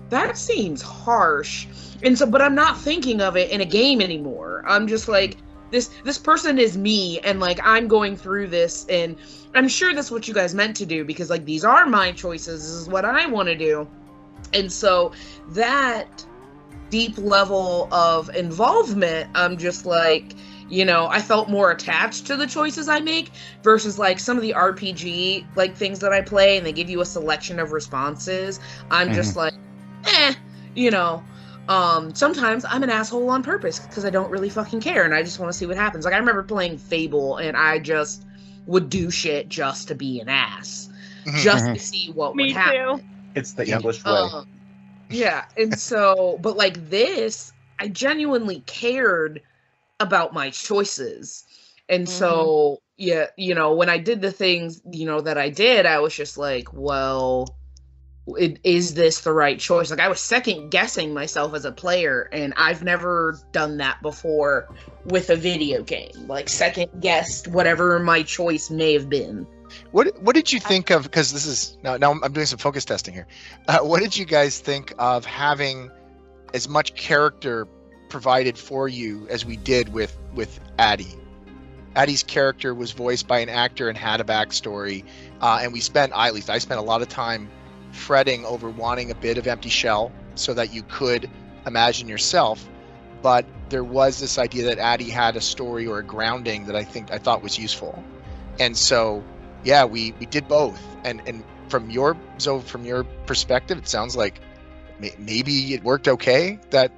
[SPEAKER 9] that seems harsh. And so, but I'm not thinking of it in a game anymore. I'm just like, this person is me, and like I'm going through this, and I'm sure that's what you guys meant to do, because like these are my choices, this is what I want to do. And so that deep level of involvement, I'm just like, I felt more attached to the choices I make versus like some of the RPG like things that I play, and they give you a selection of responses. I'm just like, sometimes I'm an asshole on purpose because I don't really fucking care and I just want to see what happens. Like I remember playing Fable and I just would do shit just to be an ass, just to see what would happen.
[SPEAKER 11] Too.
[SPEAKER 10] It's the English way.
[SPEAKER 9] Yeah, and so, but like this, I genuinely cared about my choices. And so, yeah, when I did the things, that I did, I was just like, well, is this the right choice? Like, I was second guessing myself as a player, and I've never done that before with a video game. Like, second guessed whatever my choice may have been.
[SPEAKER 8] What did you think of? Because this is now I'm doing some focus testing here. What did you guys think of having as much character provided for you as we did with Addie? Addie's character was voiced by an actor and had a backstory, and I spent a lot of time fretting over wanting a bit of empty shell so that you could imagine yourself. But there was this idea that Addie had a story or a grounding that I thought was useful, and so yeah, we did both. And from your perspective, it sounds like maybe it worked okay that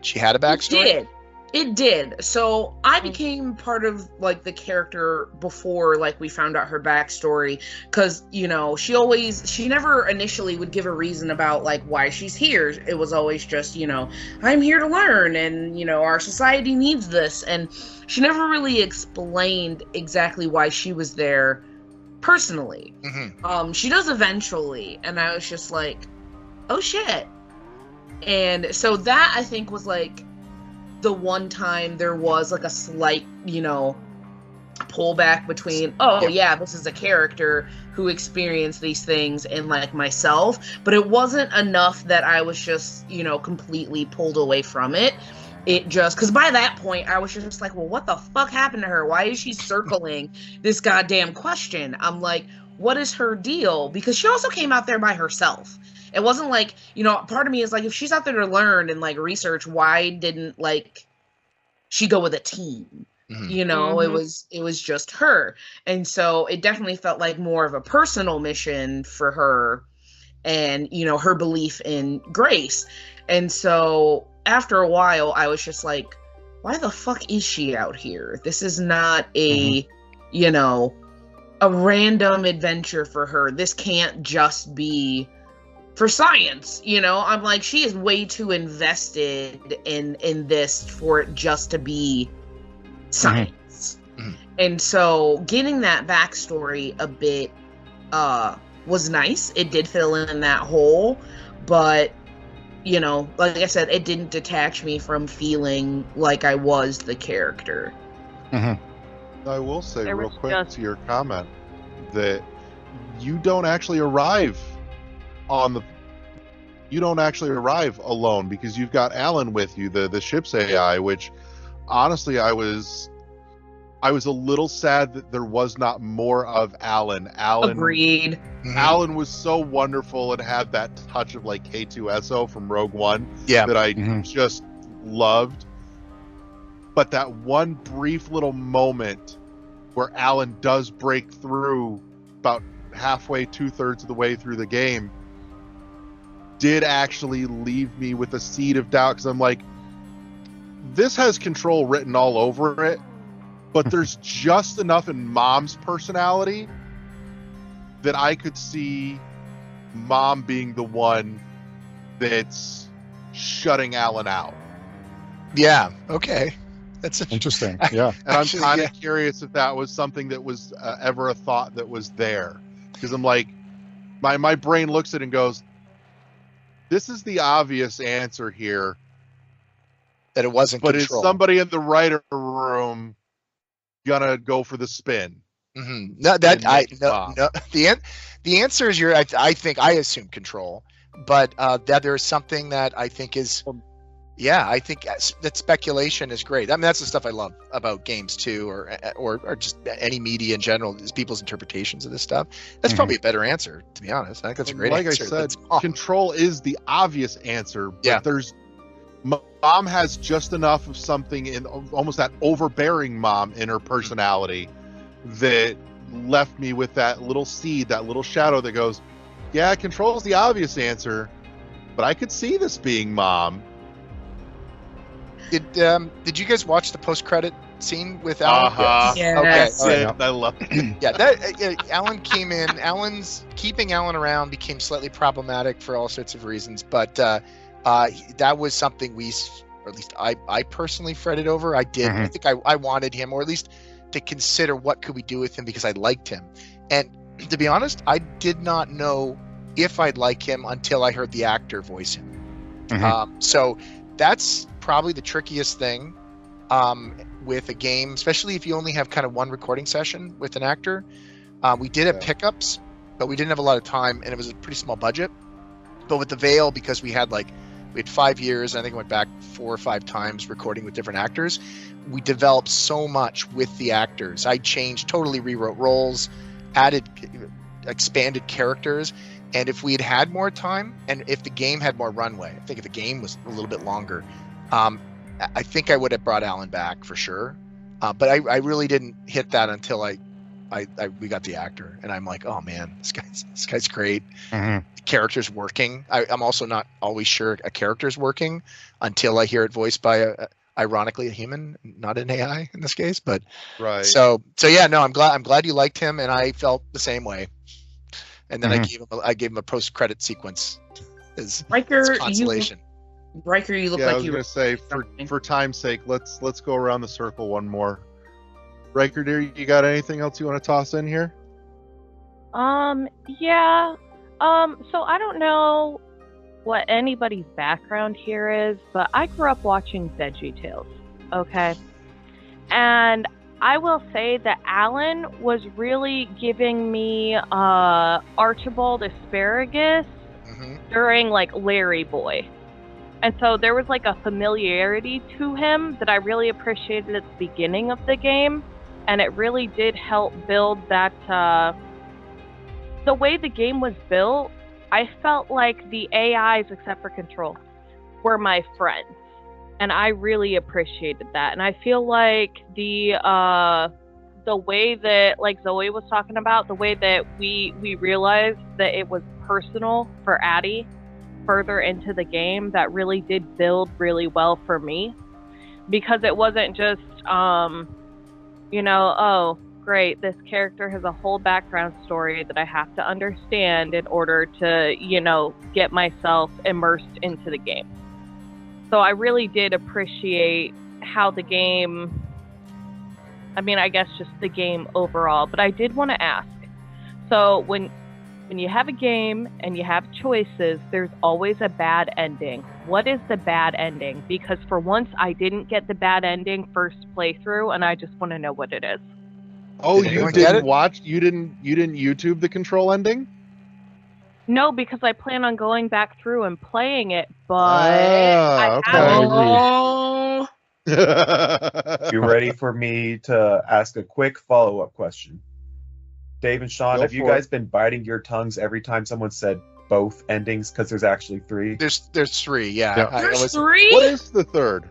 [SPEAKER 8] she had a backstory.
[SPEAKER 9] It did. So I became part of like the character before like we found out her backstory, because she never initially would give a reason about like why she's here. It was always just I'm here to learn, and our society needs this, and she never really explained exactly why she was there personally.
[SPEAKER 8] Mm-hmm.
[SPEAKER 9] She does eventually, and I was just like, oh shit. And so that I think was like the one time there was like a slight, pullback between, this is a character who experienced these things and like myself, but it wasn't enough that I was just, completely pulled away from it. It just, because by that point I was just like, well, what the fuck happened to her? Why is she circling this goddamn question? I'm like, what is her deal? Because she also came out there by herself. It wasn't like, part of me is like, if she's out there to learn and like research, why didn't like she go with a team?
[SPEAKER 8] Mm-hmm.
[SPEAKER 9] It was just her. And so it definitely felt like more of a personal mission for her and, her belief in Grace. And so after a while, I was just like, why the fuck is she out here? This is not a, a random adventure for her. This can't just be for science, I'm like, she is way too invested in this for it just to be science.
[SPEAKER 8] Mm-hmm.
[SPEAKER 9] And so getting that backstory a bit was nice. It did fill in that hole, but like I said, it didn't detach me from feeling like I was the character.
[SPEAKER 6] Mm-hmm.
[SPEAKER 1] I will say real quick to your comment that you don't actually arrive alone, because you've got Alan with you, the ship's AI, which honestly I was a little sad that there was not more of Alan.
[SPEAKER 9] Agreed.
[SPEAKER 1] Alan was so wonderful and had that touch of like K2SO from Rogue One that I just loved. But that one brief little moment where Alan does break through about halfway, 2/3 of the way through the game, did actually leave me with a seed of doubt, because I'm like, this has Control written all over it, but there's just enough in Mom's personality that I could see Mom being the one that's shutting Alan out.
[SPEAKER 8] Yeah, okay. That's
[SPEAKER 6] interesting. Yeah.
[SPEAKER 1] And I'm kind of curious if that was something that was ever a thought that was there. Because I'm like, my brain looks at it and goes, this is the obvious answer here.
[SPEAKER 8] That it wasn't
[SPEAKER 1] But
[SPEAKER 8] Control.
[SPEAKER 1] is somebody in the writer room gonna go for the spin?
[SPEAKER 8] Mm-hmm. No, the answer is I assume Control, but that there's something that I think is, I think that speculation is great. I mean, that's the stuff I love about games too, or just any media in general, is people's interpretations of this stuff. That's probably a better answer, to be honest. I think that's a great answer.
[SPEAKER 1] Like I said, Control is the obvious answer, but there's Mom has just enough of something in almost that overbearing Mom in her personality that left me with that little seed, that little shadow that goes, yeah, Control is the obvious answer, but I could see this being Mom.
[SPEAKER 8] Did you guys watch the post-credit scene with Alan?
[SPEAKER 9] Yes.
[SPEAKER 8] Okay.
[SPEAKER 1] I love it.
[SPEAKER 8] Yeah, Alan came in. Keeping Alan around became slightly problematic for all sorts of reasons, but that was something or at least I personally fretted over. I did. I think I wanted him, or at least to consider what could we do with him because I liked him. And to be honest, I did not know if I'd like him until I heard the actor voice him. So that's probably the trickiest thing with a game, especially if you only have kind of one recording session with an actor. We did have pickups, but we didn't have a lot of time, and it was a pretty small budget. But with the Veil, because we had 5 years, and I think it went back 4 or 5 times recording with different actors, we developed so much with the actors. I totally rewrote roles, expanded characters, and if we had had more time, and if the game had more runway, I think if the game was a little bit longer, I think I would have brought Alan back for sure. But I really didn't hit that until we got the actor, and I'm like, oh man, this guy's great. The character's working. I'm also not always sure a character's working until I hear it voiced by ironically a human, not an AI in this case. But
[SPEAKER 1] right.
[SPEAKER 8] So yeah, no, I'm glad you liked him, and I felt the same way. And then I gave him a post credit sequence as consolation.
[SPEAKER 9] Riker, you look
[SPEAKER 1] I
[SPEAKER 9] like
[SPEAKER 1] was
[SPEAKER 9] you
[SPEAKER 1] gonna say for time's sake, let's go around the circle one more. Riker, dear, you got anything else you want to toss in here?
[SPEAKER 11] Yeah. So I don't know what anybody's background here is, but I grew up watching VeggieTales. Okay. And I will say that Alan was really giving me Archibald Asparagus during Larry Boy. And so there was a familiarity to him that I really appreciated at the beginning of the game. And it really did help build that, the way the game was built, I felt like the AIs, except for Control, were my friends. And I really appreciated that. And I feel like the way that, Zoe was talking about, the way that we realized that it was personal for Addie further into the game, that really did build really well for me. Because it wasn't just, oh, great, this character has a whole background story that I have to understand in order to, get myself immersed into the game. So I really did appreciate how the game, I guess just the game overall, but I did want to ask. So when you have a game and you have choices, there's always a bad ending. What is the bad ending? Because for once I didn't get the bad ending first playthrough, and I just want to know what it is.
[SPEAKER 1] Oh, you didn't watch? You didn't YouTube the Control ending?
[SPEAKER 11] No, because I plan on going back through and playing it, but I haven't.
[SPEAKER 10] You ready for me to ask a quick follow-up question? Dave and Sean, have you guys been biting your tongues every time someone said both endings? Because there's actually 3.
[SPEAKER 8] There's 3, yeah.
[SPEAKER 9] There's 3?
[SPEAKER 1] What is the third?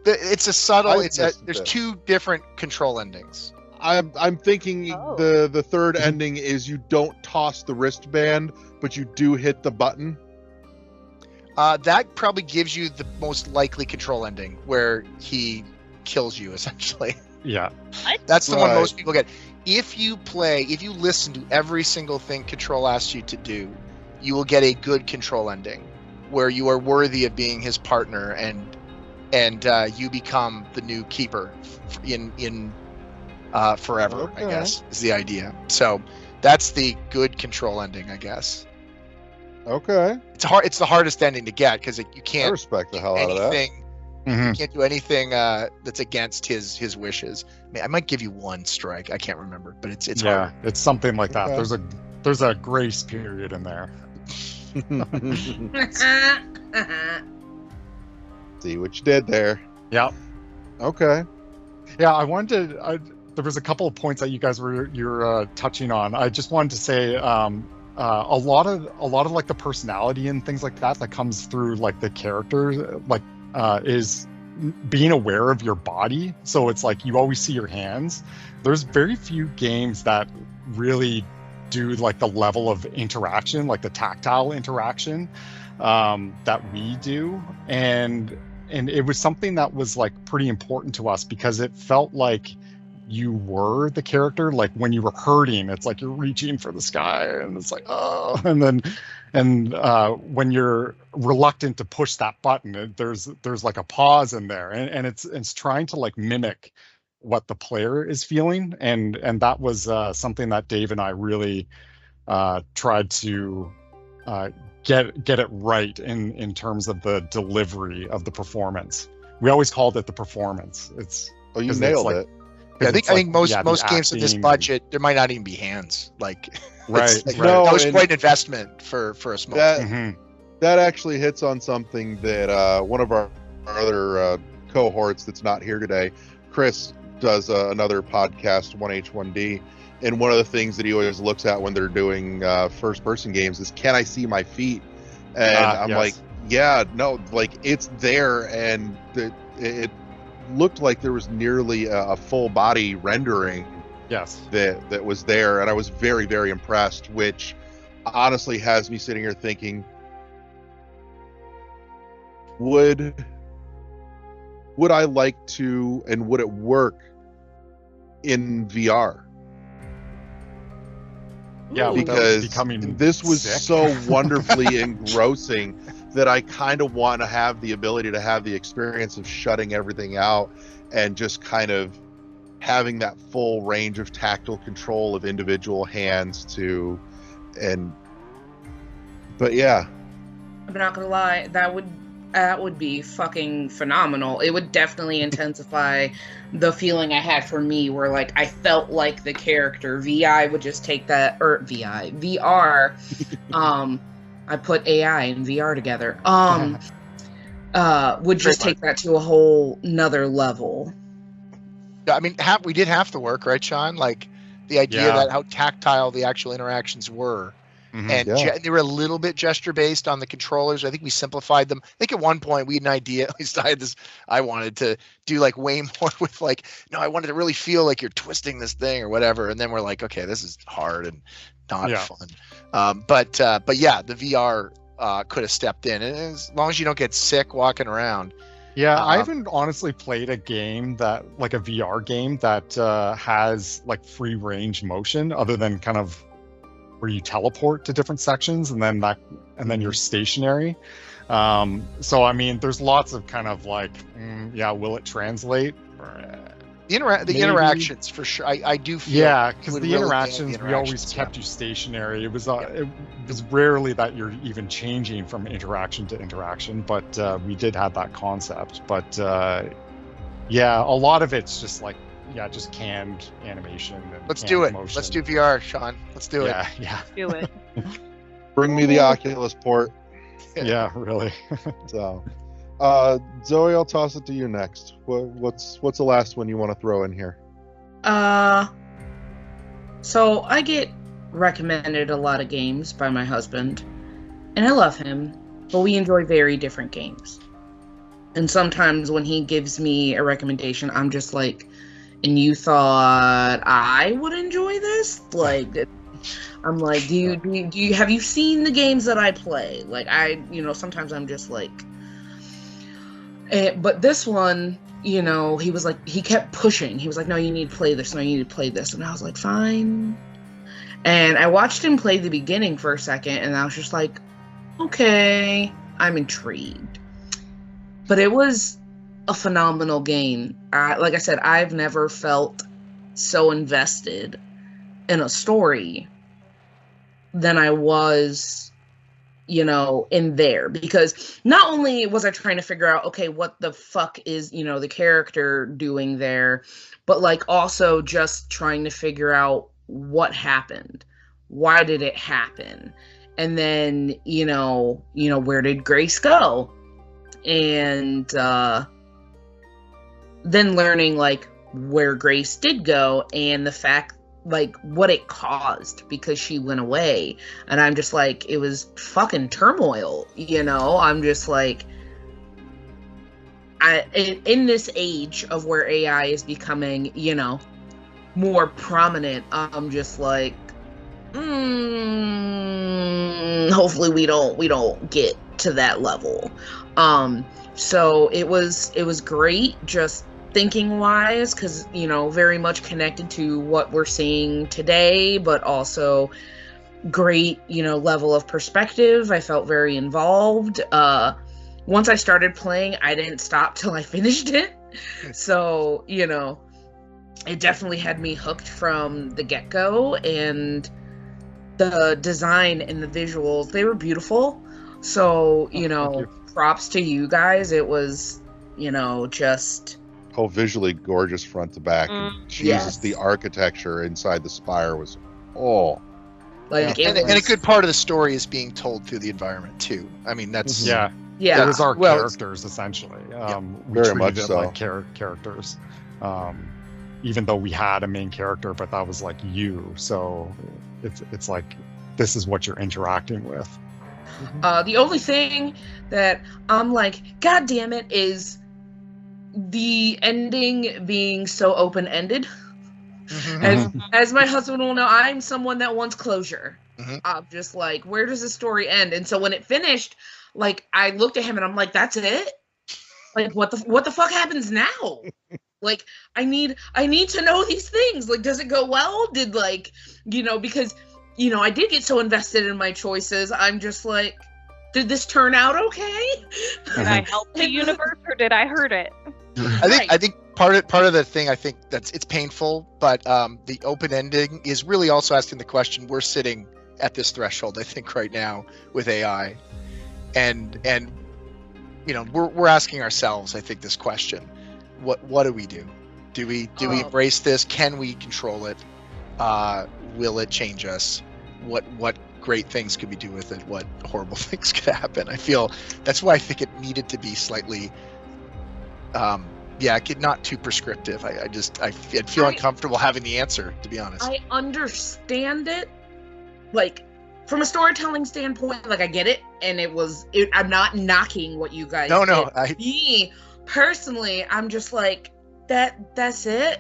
[SPEAKER 8] It's a subtle. There's 2 different Control endings.
[SPEAKER 1] I'm thinking the third ending is you don't toss the wristband, but you do hit the button.
[SPEAKER 8] That probably gives you the most likely Control ending, where he kills you essentially.
[SPEAKER 6] Yeah,
[SPEAKER 8] that's the one most people get. If you listen to every single thing Control asks you to do, you will get a good Control ending, where you are worthy of being his partner, and you become the new keeper in forever. Okay. I guess is the idea. So that's the good Control ending, I guess.
[SPEAKER 1] Okay.
[SPEAKER 8] It's the hardest ending to get because you can't.
[SPEAKER 1] I respect the hell out of that.
[SPEAKER 8] You can't do anything that's against his wishes. I might give you 1 strike. I can't remember, but it's hard.
[SPEAKER 6] It's something like that. There's a grace period in there.
[SPEAKER 1] See what you did there.
[SPEAKER 6] Yeah.
[SPEAKER 1] Okay.
[SPEAKER 6] Yeah, I wanted to. There was a couple of points that you guys were touching on. I just wanted to say a lot of the personality and things like that comes through the character is being aware of your body. So it's you always see your hands. There's very few games that really do the level of interaction, the tactile interaction that we do, and it was something that was pretty important to us because it felt like you were the character. When you were hurting, it's you're reaching for the sky, and it's oh, and when you're reluctant to push that button, there's a pause in there, and it's trying to mimic what the player is feeling, and that was something that Dave and I really tried to get it right in terms of the delivery of the performance. We always called it the performance.
[SPEAKER 1] You nailed it.
[SPEAKER 8] Yeah, I think most games of this budget, there might not even be hands. Like,
[SPEAKER 6] right.
[SPEAKER 8] That was quite an investment for a small.
[SPEAKER 1] That actually hits on something that one of our other cohorts that's not here today, Chris, does another podcast, 1H1D, and one of the things that he always looks at when they're doing first-person games is, can I see my feet? And I'm like, yeah, no, like it's there, and it looked like there was nearly a full body rendering.
[SPEAKER 6] Yes,
[SPEAKER 1] that was there, and I was very, very impressed. Which honestly has me sitting here thinking, would I like to, and would it work in VR?
[SPEAKER 6] Yeah,
[SPEAKER 1] because this was
[SPEAKER 6] sick.
[SPEAKER 1] so wonderfully engrossing that I kind of want to have the ability to have the experience of shutting everything out and just kind of having that full range of tactile control of individual hands but yeah.
[SPEAKER 9] I'm not gonna lie, that would be fucking phenomenal. It would definitely intensify the feeling I had for me, where like I felt like the character. VR would just take that, or VR. I put AI and VR together. Would just take that to a whole nother level.
[SPEAKER 8] I mean, we did half the work, right, Sean? Like the idea that how tactile the actual interactions were. And they were a little bit gesture based on the controllers. I think we simplified them. I think at one point we had an idea, at least I wanted to do like way more with like, no, I wanted to really feel like you're twisting this thing or whatever. And then we're like, okay, this is hard and not fun. But yeah, the VR could have stepped in, and as long as you don't get sick walking around.
[SPEAKER 6] Yeah, I haven't honestly played a game that, like a VR game that has like free range motion, other than kind of where you teleport to different sections and then you're stationary. So I mean, there's lots of kind of like, will it translate?
[SPEAKER 8] The interactions for sure. I do feel.
[SPEAKER 6] Yeah, because the interactions, we always kept you stationary. It was rarely that you're even changing from interaction to interaction, but we did have that concept. But a lot of it's just like, just canned animation. And
[SPEAKER 8] let's do it.
[SPEAKER 6] Motion.
[SPEAKER 8] Let's do VR, Sean. Let's do it.
[SPEAKER 6] Yeah.
[SPEAKER 11] Do it.
[SPEAKER 1] Bring me the Oculus port.
[SPEAKER 6] Yeah, really.
[SPEAKER 1] So, Zoe, I'll toss it to you next. What's the last one you want to throw in here?
[SPEAKER 9] So I get recommended a lot of games by my husband, and I love him, but we enjoy very different games. And sometimes when he gives me a recommendation, I'm just like, and you thought I would enjoy this? Like, I'm like, do you have you seen the games that I play? Like, sometimes I'm just like, but this one, he was like, he kept pushing. He was like, no, you need to play this. No, you need to play this. And I was like, fine. And I watched him play the beginning for a second, and I was just like, okay, I'm intrigued. But it was a phenomenal game. Like I said, I've never felt so invested in a story than I was, in there. Because not only was I trying to figure out, okay, what the fuck is, the character doing there, but like also just trying to figure out what happened. Why did it happen? And then, where did Grace go? And then learning like where Grace did go and the fact like what it caused because she went away. And I'm just like, it was fucking turmoil, I'm just like, in this age of where AI is becoming, more prominent, I'm just like, hopefully we don't get to that level. So it was great, just thinking wise, because very much connected to what we're seeing today, but also great level of perspective. I felt very involved. Once I started playing, I didn't stop till I finished it. So it definitely had me hooked from the get-go, and the design and the visuals, they were beautiful. So, props to you guys. It was, just...
[SPEAKER 1] Oh, visually gorgeous front to back. Jesus,
[SPEAKER 9] Yes.
[SPEAKER 1] the architecture inside the spire was, oh.
[SPEAKER 9] Like,
[SPEAKER 8] and a good part of the story is being told through the environment, too. I mean, that's...
[SPEAKER 6] Yeah.
[SPEAKER 9] Yeah.
[SPEAKER 6] It is our characters, essentially. We
[SPEAKER 1] very much
[SPEAKER 6] treated it
[SPEAKER 1] so.
[SPEAKER 6] like characters. Even though we had a main character, but that was like you. So it's like, this is what you're interacting with.
[SPEAKER 9] The only thing that I'm like, God damn it, is the ending being so open-ended. As my husband will know, I'm someone that wants closure. I'm just like, where does the story end? And so when it finished, like, I looked at him and I'm like, that's it? Like, what the fuck happens now? Like, I need to know these things. Like, does it go well? Did, like, because, I did get so invested in my choices. I'm just like, did this turn out okay?
[SPEAKER 11] Did I help the universe or did I hurt it?
[SPEAKER 8] I think part of the thing, I think it's painful, but the open ending is really also asking the question. We're sitting at this threshold, I think, right now with AI, and we're asking ourselves, I think, this question: what do we do? Do we embrace this? Can we control it? Will it change us? What great things could we do with it? What horrible things could happen? I feel that's why I think it needed to be slightly. Not too prescriptive. I feel uncomfortable having the answer, to be honest.
[SPEAKER 9] I understand it, like, from a storytelling standpoint, like, I get it, and I'm not knocking what you guys did. Me, personally, I'm just like, that's it.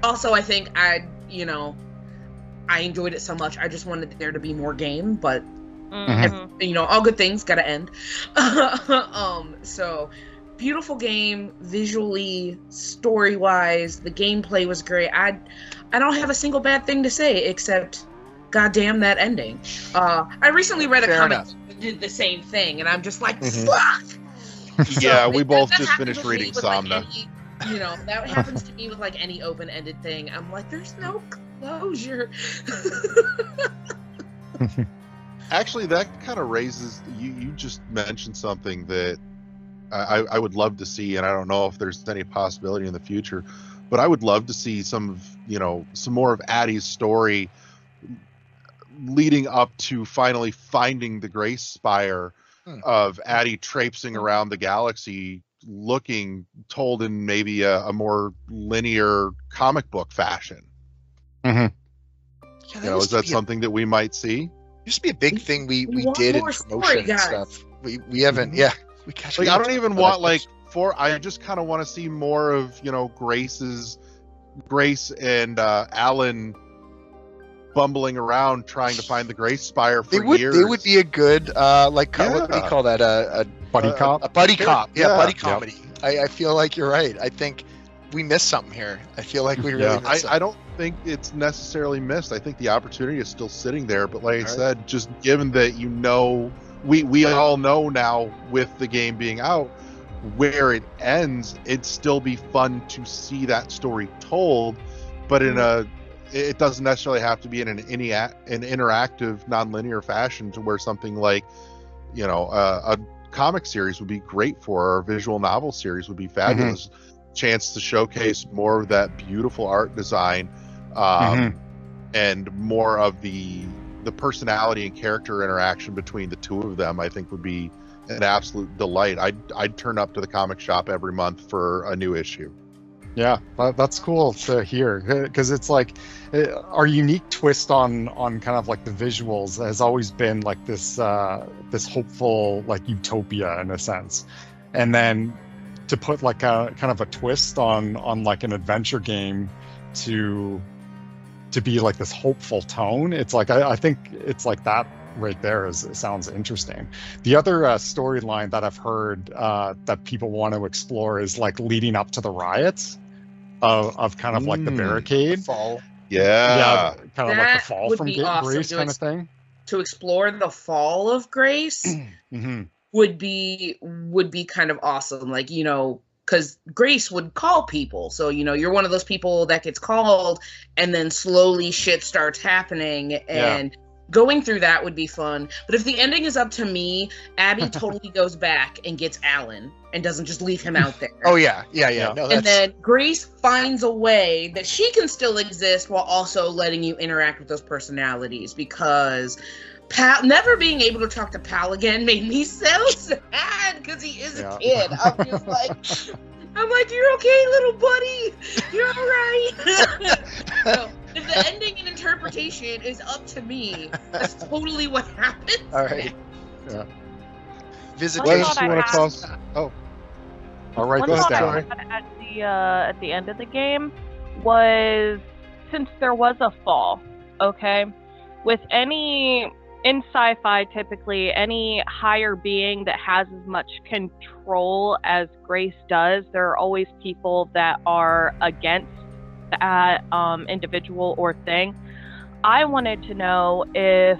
[SPEAKER 9] Also, I think I enjoyed it so much, I just wanted there to be more game, but, all good things gotta end. So... beautiful game, visually, story-wise. The gameplay was great. I don't have a single bad thing to say except, goddamn that ending. I recently read a comic that did the same thing, and I'm just like, fuck.
[SPEAKER 1] Yeah, we both just finished reading Somna.
[SPEAKER 9] Like that happens to me with like any open-ended thing. I'm like, there's no closure.
[SPEAKER 1] Actually, that kind of raises. You just mentioned something that. I would love to see, and I don't know if there's any possibility in the future, but I would love to see some more of Addie's story leading up to finally finding the Grace Spire, of Addie traipsing around the galaxy, told in maybe a more linear comic book fashion.
[SPEAKER 8] Yeah,
[SPEAKER 1] is that something that we might see?
[SPEAKER 8] Used to be a big thing we did in promotion and stuff. We haven't,
[SPEAKER 1] I don't even want I just kind of want to see more of Grace and Alan bumbling around trying to find the Grace Spire for years.
[SPEAKER 8] They would be a good what do you call that? A
[SPEAKER 6] buddy cop.
[SPEAKER 8] A buddy cop. Yeah, buddy comedy. Yep. I feel like you're right. I think we missed something here. I feel like we really missed something.
[SPEAKER 1] I don't think it's necessarily missed. I think the opportunity is still sitting there. But like I said, just given that we all know now with the game being out where it ends, it'd still be fun to see that story told, but it doesn't necessarily have to be in an interactive, non-linear fashion to where something like, a comic series would be great for, or a visual novel series would be fabulous. Chance to showcase more of that beautiful art design, and more of the personality and character interaction between the two of them. I think would be an absolute delight. I'd turn up to the comic shop every month for a new issue.
[SPEAKER 6] Yeah, that's cool to hear, because it's like our unique twist on kind of like the visuals has always been like this hopeful like utopia in a sense, and then to put like a kind of a twist on like an adventure game to be like this hopeful tone. It's like I think it's like that right there it sounds interesting. The other storyline that I've heard that people want to explore is like leading up to the riots of kind of like the barricade.
[SPEAKER 8] The fall.
[SPEAKER 1] Yeah.
[SPEAKER 6] Kind of like the fall from Grace kind of thing.
[SPEAKER 9] To explore the fall of Grace would be kind of awesome. Like, because Grace would call people. So, you're one of those people that gets called and then slowly shit starts happening, and going through that would be fun. But if the ending is up to me, Abby totally goes back and gets Alan and doesn't just leave him out there.
[SPEAKER 8] Oh, yeah. No,
[SPEAKER 9] and then Grace finds a way that she can still exist while also letting you interact with those personalities, because Pal, never being able to talk to Pal again made me so sad, because he is a kid. I'm just like, you're okay, little buddy. You're all right. So, if the ending and interpretation is up to me, that's totally what happens.
[SPEAKER 8] All right. Yeah.
[SPEAKER 1] Visitation.
[SPEAKER 11] One thought
[SPEAKER 1] You want
[SPEAKER 11] I
[SPEAKER 1] to toss? Oh. All right,
[SPEAKER 11] One
[SPEAKER 1] go
[SPEAKER 11] thought
[SPEAKER 1] ahead.
[SPEAKER 11] I had at the end of the game was, since there was a fall, okay, with any in sci-fi, typically any higher being that has as much control as Grace does, there are always people that are against that individual or thing. I wanted to know if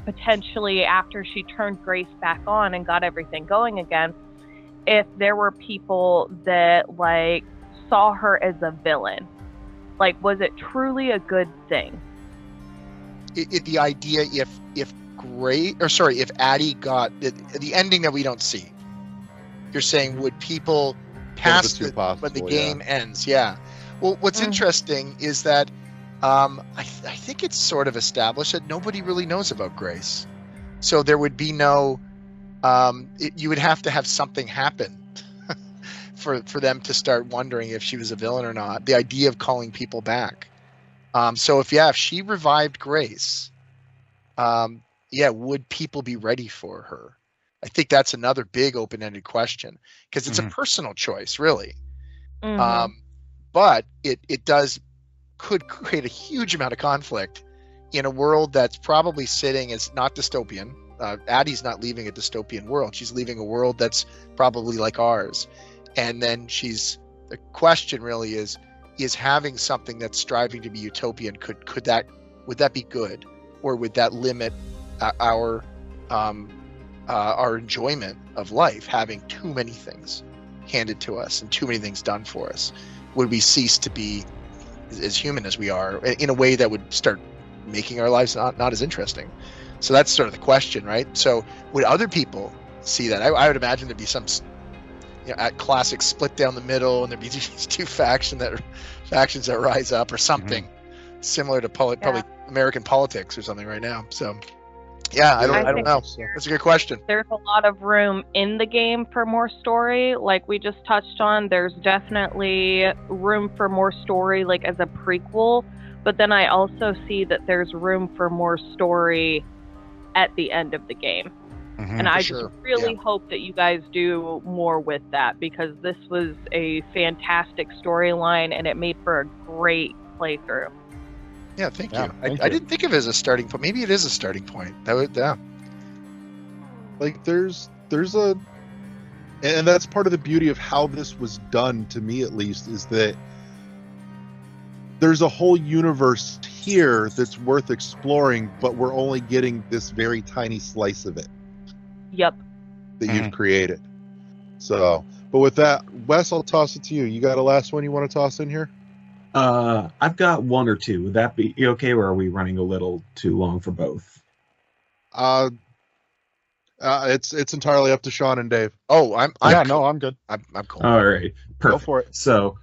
[SPEAKER 11] potentially after she turned Grace back on and got everything going again, if there were people that saw her as a villain. Was it truly a good thing?
[SPEAKER 8] The idea if Addie got the ending that we don't see, you're saying would people pass when the game ends? Yeah. Well, what's interesting is that I think it's sort of established that nobody really knows about Grace, so there would be no. You would have to have something happen for them to start wondering if she was a villain or not. The idea of calling people back. So if she revived Grace, would people be ready for her? I think that's another big open-ended question, because it's a personal choice, really. But it could create a huge amount of conflict in a world that's probably sitting as not dystopian. Addie's not leaving a dystopian world. She's leaving a world that's probably like ours. And then the question really is having something that's striving to be utopian, would that be good, or would that limit our enjoyment of life, having too many things handed to us and too many things done for us? Would we cease to be as human as we are in a way that would start making our lives not as interesting? So that's sort of the question, right? So would other people see that? I would imagine there'd be some classic split down the middle, and there'd be these two factions that rise up, or something similar to probably American politics or something right now. So I don't know. That's a good question.
[SPEAKER 11] There's a lot of room in the game for more story, like we just touched on. There's definitely room for more story, as a prequel, but then I also see that there's room for more story at the end of the game. And I just really hope that you guys do more with that, because this was a fantastic storyline and it made for a great playthrough.
[SPEAKER 8] Yeah, thank you. I didn't think of it as a starting point. Maybe it is a starting point. That would,
[SPEAKER 1] there's a, and that's part of the beauty of how this was done, to me at least, is that there's a whole universe here that's worth exploring, but we're only getting this very tiny slice of it.
[SPEAKER 11] Yep.
[SPEAKER 1] That you've created. So, but with that, Wes, I'll toss it to you. You got a last one you want to toss in here?
[SPEAKER 10] I've got one or two. Would that be okay, or are we running a little too long for both?
[SPEAKER 1] It's entirely up to Sean and Dave.
[SPEAKER 8] Oh, I'm
[SPEAKER 6] good.
[SPEAKER 8] I'm cool.
[SPEAKER 10] All right, perfect.
[SPEAKER 1] Go for it.
[SPEAKER 10] So,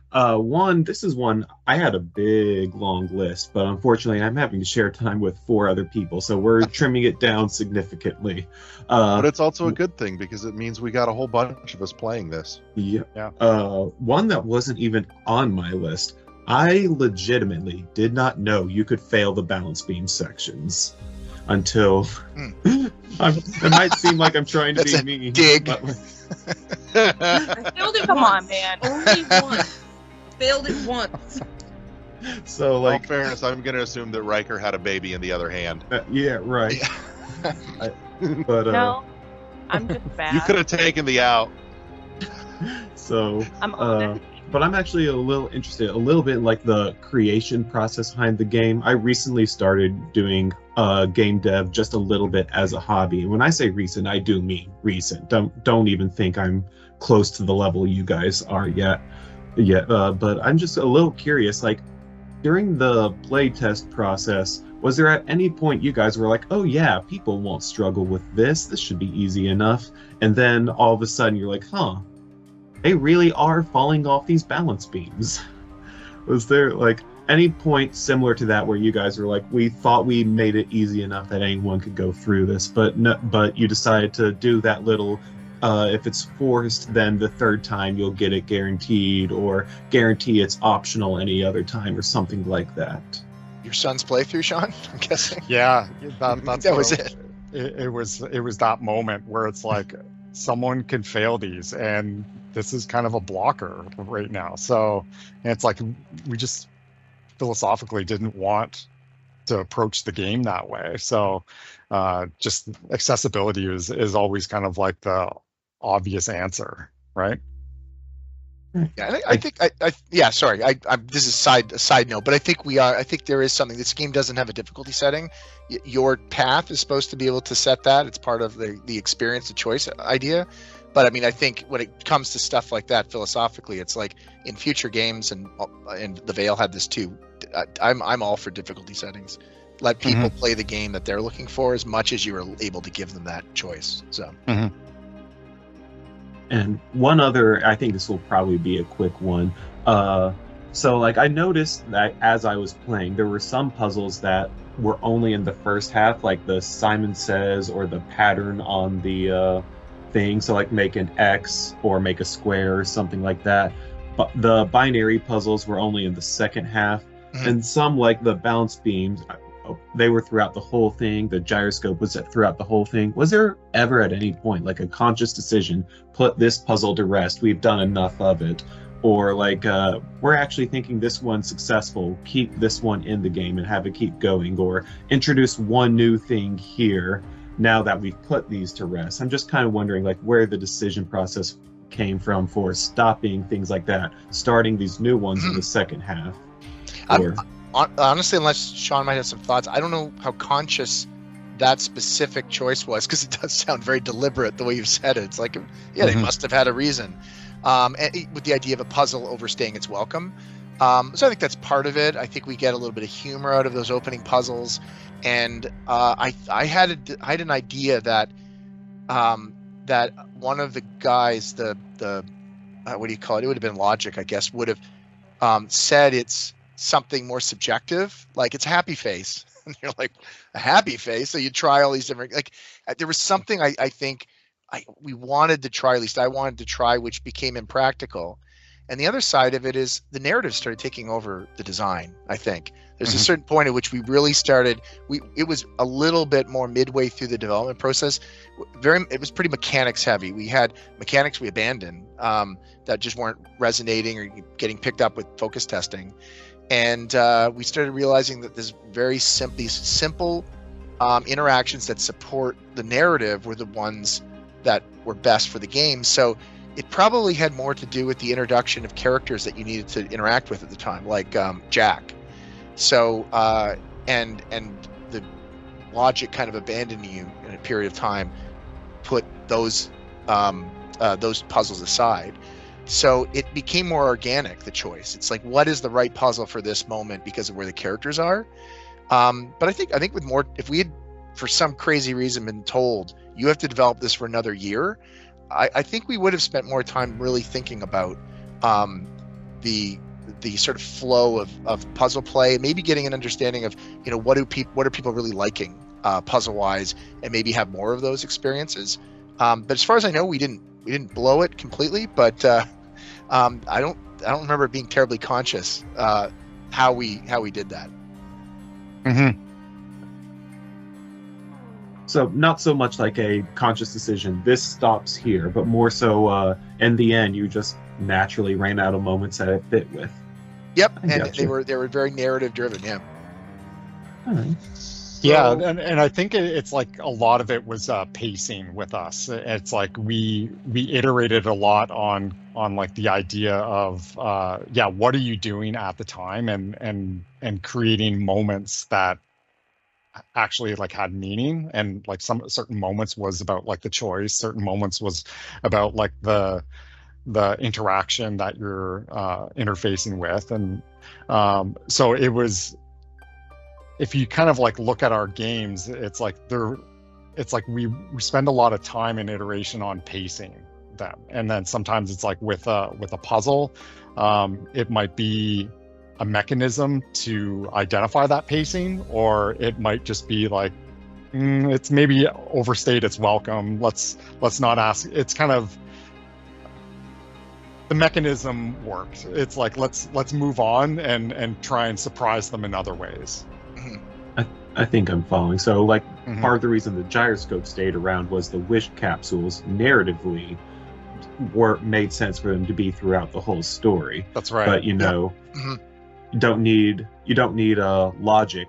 [SPEAKER 10] this is one I had a big long list, but unfortunately, I'm having to share time with 4 other people, so we're trimming it down significantly.
[SPEAKER 1] But it's also a good thing, because it means we got a whole bunch of us playing this.
[SPEAKER 10] Yeah. One that wasn't even on my list. I legitimately did not know you could fail the balance beam sections until it might seem like I'm trying to be mean.
[SPEAKER 8] Dig.
[SPEAKER 10] But
[SPEAKER 11] Come on, man.
[SPEAKER 9] Only once. Failed it once.
[SPEAKER 10] So,
[SPEAKER 1] in all fairness, I'm going to assume that Riker had a baby in the other hand.
[SPEAKER 10] Yeah, right. But
[SPEAKER 11] no, I'm just bad.
[SPEAKER 1] You could have taken the out.
[SPEAKER 10] So,
[SPEAKER 11] I'm honest.
[SPEAKER 10] But I'm actually a little interested, a little bit like the creation process behind the game. I recently started doing game dev just a little bit as a hobby. And when I say recent, I do mean recent. Don't even think I'm close to the level you guys are yet. But I'm just a little curious, like during the playtest process, was there at any point you guys were like, oh yeah, people won't struggle with this should be easy enough, and then all of a sudden you're like, they really are falling off these balance beams? Was there like any point similar to that where you guys were like, we thought we made it easy enough that anyone could go through this, but you decided to do that little, if it's forced, then the third time you'll get it guaranteed, or guarantee it's optional any other time, or something like that?
[SPEAKER 8] Your son's playthrough, Sean? I'm guessing.
[SPEAKER 6] Yeah,
[SPEAKER 8] that was it.
[SPEAKER 6] It was that moment where it's like someone could fail these, and this is kind of a blocker right now. So, and it's like we just philosophically didn't want to approach the game that way. So, just accessibility is always kind of like the obvious answer, right?
[SPEAKER 8] Yeah, I think sorry. This is a side note, but I think I think there is something. This game doesn't have a difficulty setting. Your path is supposed to be able to set that. It's part of the experience, the choice idea. But I mean, I think when it comes to stuff like that, philosophically, it's like in future games, and the Veil had this too. I'm all for difficulty settings. Let people play the game that they're looking for as much as you are able to give them that choice. So.
[SPEAKER 10] And one other, I think this will probably be a quick one. So like I noticed that as I was playing, there were some puzzles that were only in the first half, like the Simon Says or the pattern on the thing. So like make an X or make a square or something like that. But the binary puzzles were only in the second half. And some, like the bounce beams, they were throughout the whole thing. The gyroscope was throughout the whole thing. Was there ever at any point like a conscious decision, put this puzzle to rest, we've done enough of it? Or like, we're actually thinking this one's successful, keep this one in the game and have it keep going? Or introduce one new thing here now that we've put these to rest? I'm just kind of wondering like where the decision process came from for stopping things like that, starting these new ones in the second half.
[SPEAKER 8] Honestly, unless Sean might have some thoughts, I don't know how conscious that specific choice was, because it does sound very deliberate the way you've said it. It's like, yeah, they must have had a reason. And with the idea of a puzzle overstaying its welcome. So I think that's part of it. I think we get a little bit of humor out of those opening puzzles. And I had an idea that that one of the guys, the what do you call it? It would have been Logic, I guess, would have said it's something more subjective, like it's a happy face. And you're like, a happy face? So you try all these different, like there was something I think we wanted to try, at least I wanted to try, which became impractical. And the other side of it is the narrative started taking over the design. I think there's a certain point at which we really started. It was a little bit more midway through the development process. It was pretty mechanics heavy. We had mechanics we abandoned that just weren't resonating or getting picked up with focus testing. And we started realizing that these simple interactions that support the narrative were the ones that were best for the game. So it probably had more to do with the introduction of characters that you needed to interact with at the time, like Jack. So and the Logic kind of abandoning you in a period of time put those puzzles aside. So it became more organic, the choice. It's like, what is the right puzzle for this moment because of where the characters are? But I think with more, if we had, for some crazy reason, been told, you have to develop this for another year, I think we would have spent more time really thinking about the sort of flow of puzzle play, maybe getting an understanding of, what are people really liking puzzle-wise, and maybe have more of those experiences. But as far as I know, we didn't blow it completely, but I don't remember it being terribly conscious how we did that.
[SPEAKER 10] So not so much like a conscious decision, this stops here, but more so in the end you just naturally ran out of moments that it fit with.
[SPEAKER 8] Yep, and they were very narrative driven. Yeah.
[SPEAKER 10] All right.
[SPEAKER 6] Yeah, and I think it's like a lot of it was pacing with us. It's like we iterated a lot on like the idea of what are you doing at the time, and creating moments that actually like had meaning, and like some certain moments was about like the choice, certain moments was about like the interaction that you're interfacing with. And so it was, if you kind of like look at our games, it's like we spend a lot of time and iteration on pacing them, and then sometimes it's like with a puzzle, it might be a mechanism to identify that pacing, or it might just be like it's maybe overstayed its welcome. Let's not ask. It's kind of, the mechanism works. It's like let's move on and try and surprise them in other ways.
[SPEAKER 10] I think I'm following. So, like, part of the reason the gyroscope stayed around was the wish capsules narratively made sense for them to be throughout the whole story.
[SPEAKER 6] That's right.
[SPEAKER 10] But you know, you don't need logic,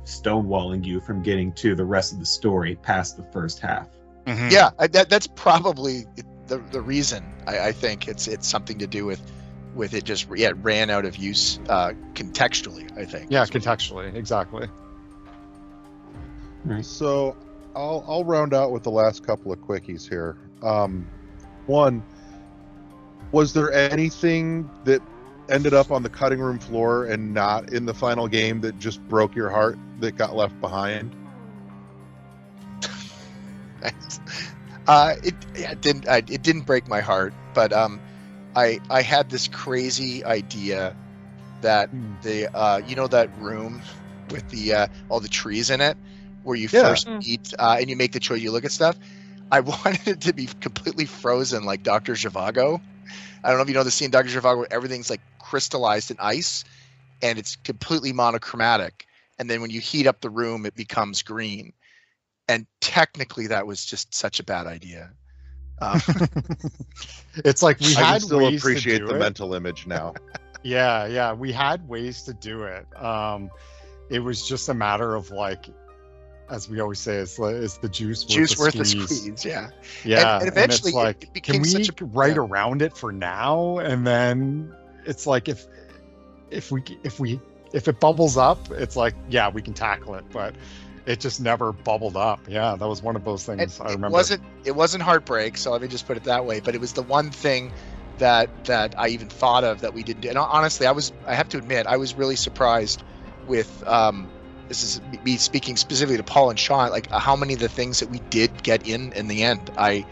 [SPEAKER 10] stonewalling you from getting to the rest of the story past the first half.
[SPEAKER 8] Yeah, that's probably the reason. I think it's something to do with it just it ran out of use contextually, I think.
[SPEAKER 6] Yeah, contextually, exactly.
[SPEAKER 1] So I'll round out with the last couple of quickies here. One, was there anything that ended up on the cutting room floor and not in the final game that just broke your heart, that got left behind?
[SPEAKER 8] It didn't break my heart, but I had this crazy idea that that room with the all the trees in it, where you first meet and you make the choice, you look at stuff. I wanted it to be completely frozen, like Dr. Zhivago. I don't know if you know the scene, Dr. Zhivago, where everything's like crystallized in ice, and it's completely monochromatic. And then when you heat up the room, it becomes green. And technically, that was just such a bad idea.
[SPEAKER 6] It's like we had
[SPEAKER 1] I still
[SPEAKER 6] ways
[SPEAKER 1] appreciate
[SPEAKER 6] to do
[SPEAKER 1] the
[SPEAKER 6] it.
[SPEAKER 1] mental image now.
[SPEAKER 6] Yeah, we had ways to do it. It was just a matter of like, as we always say, is the juice worth the squeeze?
[SPEAKER 8] Yeah.
[SPEAKER 6] And
[SPEAKER 8] eventually,
[SPEAKER 6] it's like,
[SPEAKER 8] it became
[SPEAKER 6] can we
[SPEAKER 8] such a
[SPEAKER 6] write around it for now? And then it's like, if it bubbles up, it's like, yeah, we can tackle it, but it just never bubbled up. Yeah, that was one of those things. I remember.
[SPEAKER 8] It wasn't heartbreak, so let me just put it that way. But it was the one thing that I even thought of that we didn't do. And honestly, I have to admit, I was really surprised with this is me speaking specifically to Paul and Sean, like how many of the things that we did get in the end. I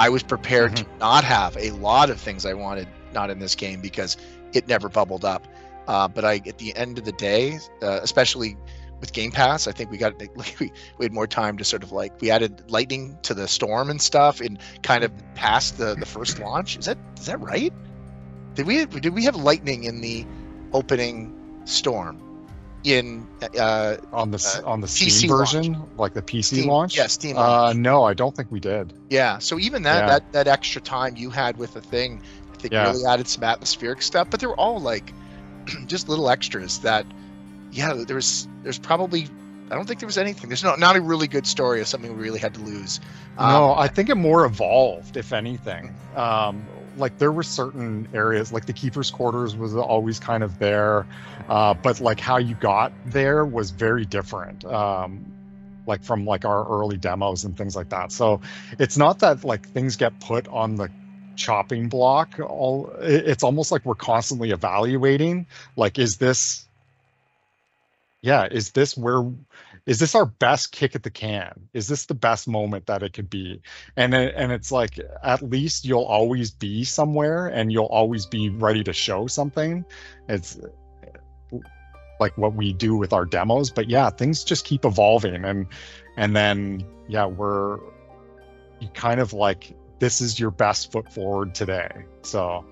[SPEAKER 8] was prepared to not have a lot of things I wanted not in this game because it never bubbled up. But at the end of the day, especially with Game Pass, I think we had more time to sort of like, we added lightning to the storm and stuff, and kind of past the first launch. Is that right? Did we have lightning in the opening storm in
[SPEAKER 6] on the
[SPEAKER 8] PC
[SPEAKER 6] Steam version,
[SPEAKER 8] launch?
[SPEAKER 6] like the PC
[SPEAKER 8] Steam,
[SPEAKER 6] launch?
[SPEAKER 8] Yeah, Steam launch.
[SPEAKER 6] No, I don't think we did.
[SPEAKER 8] Yeah, so even that extra time you had with the thing, I think really added some atmospheric stuff. But they were all like just little extras that. Yeah, there's probably, I don't think there was anything. There's not a really good story of something we really had to lose.
[SPEAKER 6] No, I think it more evolved, if anything. Like there were certain areas, like the Keeper's Quarters was always kind of there, but like how you got there was very different. Like from like our early demos and things like that. So it's not that like things get put on the chopping block. It's almost like we're constantly evaluating, like, is this our best kick at the can? Is this the best moment that it could be? And it's like, at least you'll always be somewhere and you'll always be ready to show something. It's like what we do with our demos, but yeah, things just keep evolving. And then, yeah, you kind of like, this is your best foot forward today. So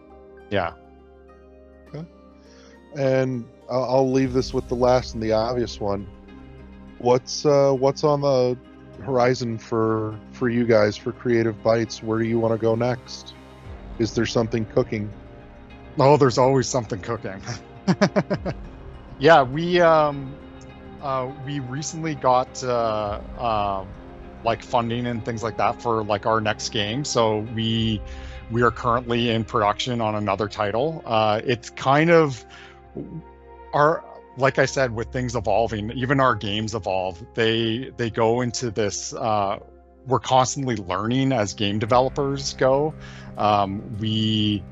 [SPEAKER 6] yeah.
[SPEAKER 1] Okay. And I'll leave this with the last and the obvious one. What's on the horizon for you guys for Creative Bytes? Where do you want to go next? Is there something cooking?
[SPEAKER 6] Oh, there's always something cooking. Yeah, we recently got like funding and things like that for like our next game. So we are currently in production on another title. It's kind of like I said, with things evolving, even our games evolve. They go into this. We're constantly learning as game developers go. We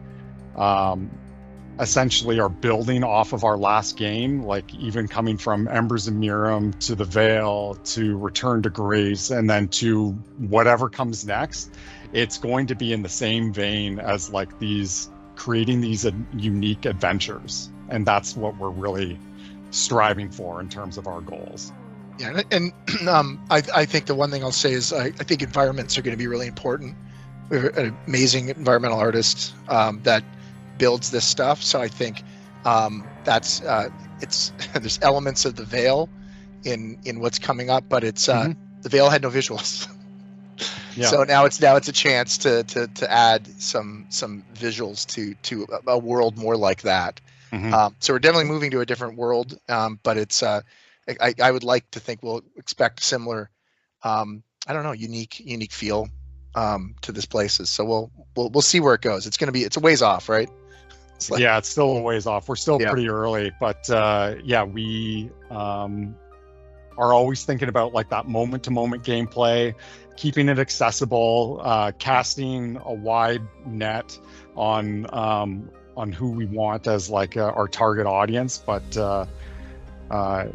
[SPEAKER 6] essentially are building off of our last game, like even coming from Embers of Miram to the Veil to Return to Grace, and then to whatever comes next. It's going to be in the same vein as like creating these unique adventures, and that's what we're really striving for in terms of our goals.
[SPEAKER 8] Yeah, and I think the one thing I'll say is I think environments are going to be really important. We have an amazing environmental artist that builds this stuff, so I think that's there's elements of the Veil in what's coming up, but it's the Veil had no visuals. Yeah. So now it's a chance to add some visuals to a world more like that. So we're definitely moving to a different world, but it's I would like to think we'll expect similar, I don't know, unique feel to this places. So we'll see where it goes. It's a ways off, right?
[SPEAKER 6] It's still a ways off. We're still pretty early, but we are always thinking about like that moment-to-moment gameplay, keeping it accessible, casting a wide net on who we want as like our target audience. But I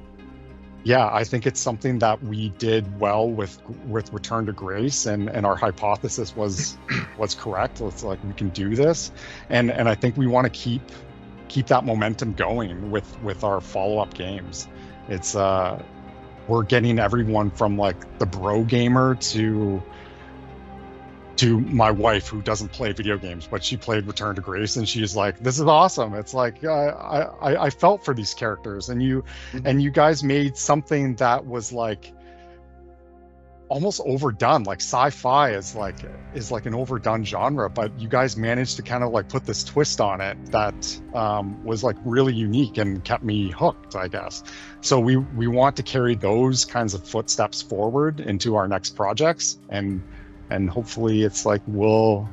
[SPEAKER 6] think it's something that we did well with Return to Grace, and our hypothesis was correct. It's like we can do this, and I think we want to keep that momentum going with our follow-up games. It's we're getting everyone from like the bro gamer to my wife, who doesn't play video games, but she played Return to Grace, and she's like, "This is awesome." It's like I felt for these characters, and you guys made something that was like almost overdone. Like sci-fi is like an overdone genre, but you guys managed to kind of like put this twist on it that was like really unique and kept me hooked, I guess. So we want to carry those kinds of footsteps forward into our next projects, and hopefully it's like we'll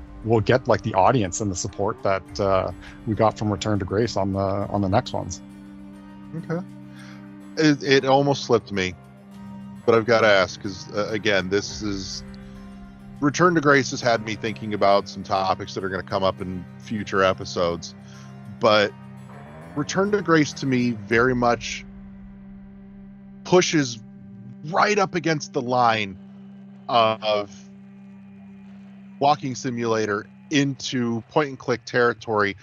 [SPEAKER 6] get like the audience and the support that we got from Return to Grace on the next ones.
[SPEAKER 1] Okay. It almost slipped me, but I've got to ask, because again, this is Return to Grace has had me thinking about some topics that are going to come up in future episodes, but Return to Grace to me very much pushes right up against the line of walking simulator into point and click territory,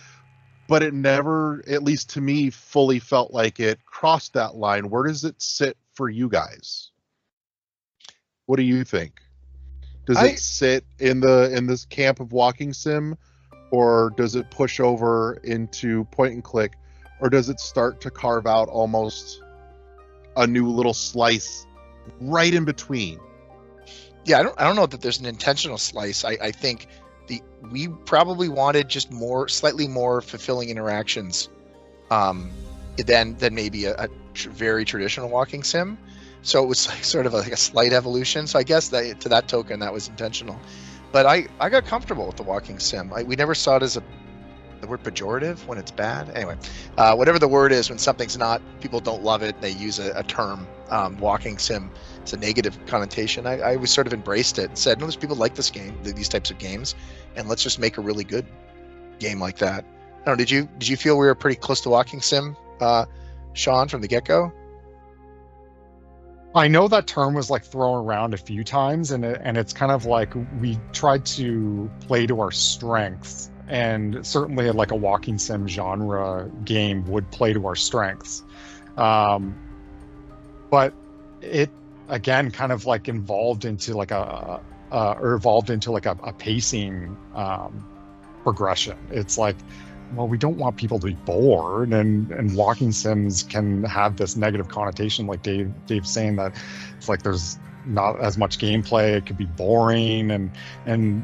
[SPEAKER 1] but it never, at least to me, fully felt like it crossed that line. Where does it sit for you guys? What do you think? Does it sit in this camp of walking sim, or does it push over into point and click, or does it start to carve out almost a new little slice right in between?
[SPEAKER 8] Yeah, I don't know that there's an intentional slice. I think we probably wanted just slightly more fulfilling interactions than maybe a very traditional walking sim. So it was like sort of like a slight evolution. So I guess that to that token, that was intentional. But I got comfortable with the walking sim. We never saw it as the word pejorative when it's bad. Anyway, whatever the word is when something's not, people don't love it, they use a term, walking sim. It's a negative connotation. I was sort of embraced it and said, no, there's people like this game, these types of games, and let's just make a really good game like that. I don't know, did you feel we were pretty close to walking sim, Sean, from the get-go?
[SPEAKER 6] I know that term was like thrown around a few times, and it's kind of like we tried to play to our strengths, and certainly like a walking sim genre game would play to our strengths. But it again kind of like evolved into like a pacing progression. It's like, well, we don't want people to be bored, and walking sims can have this negative connotation, like Dave's saying, that it's like there's not as much gameplay, it could be boring, and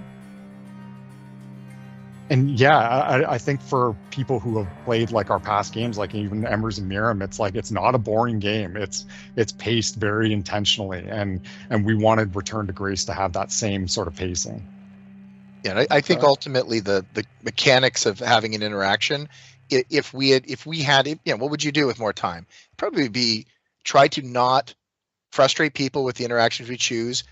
[SPEAKER 6] yeah, I think for people who have played like our past games, like even Embers and Miram, it's like it's not a boring game. It's paced very intentionally, and we wanted Return to Grace to have that same sort of pacing.
[SPEAKER 8] Yeah, I think ultimately the mechanics of having an interaction if we had, what would you do with more time? Probably be try to not frustrate people with the interactions we choose.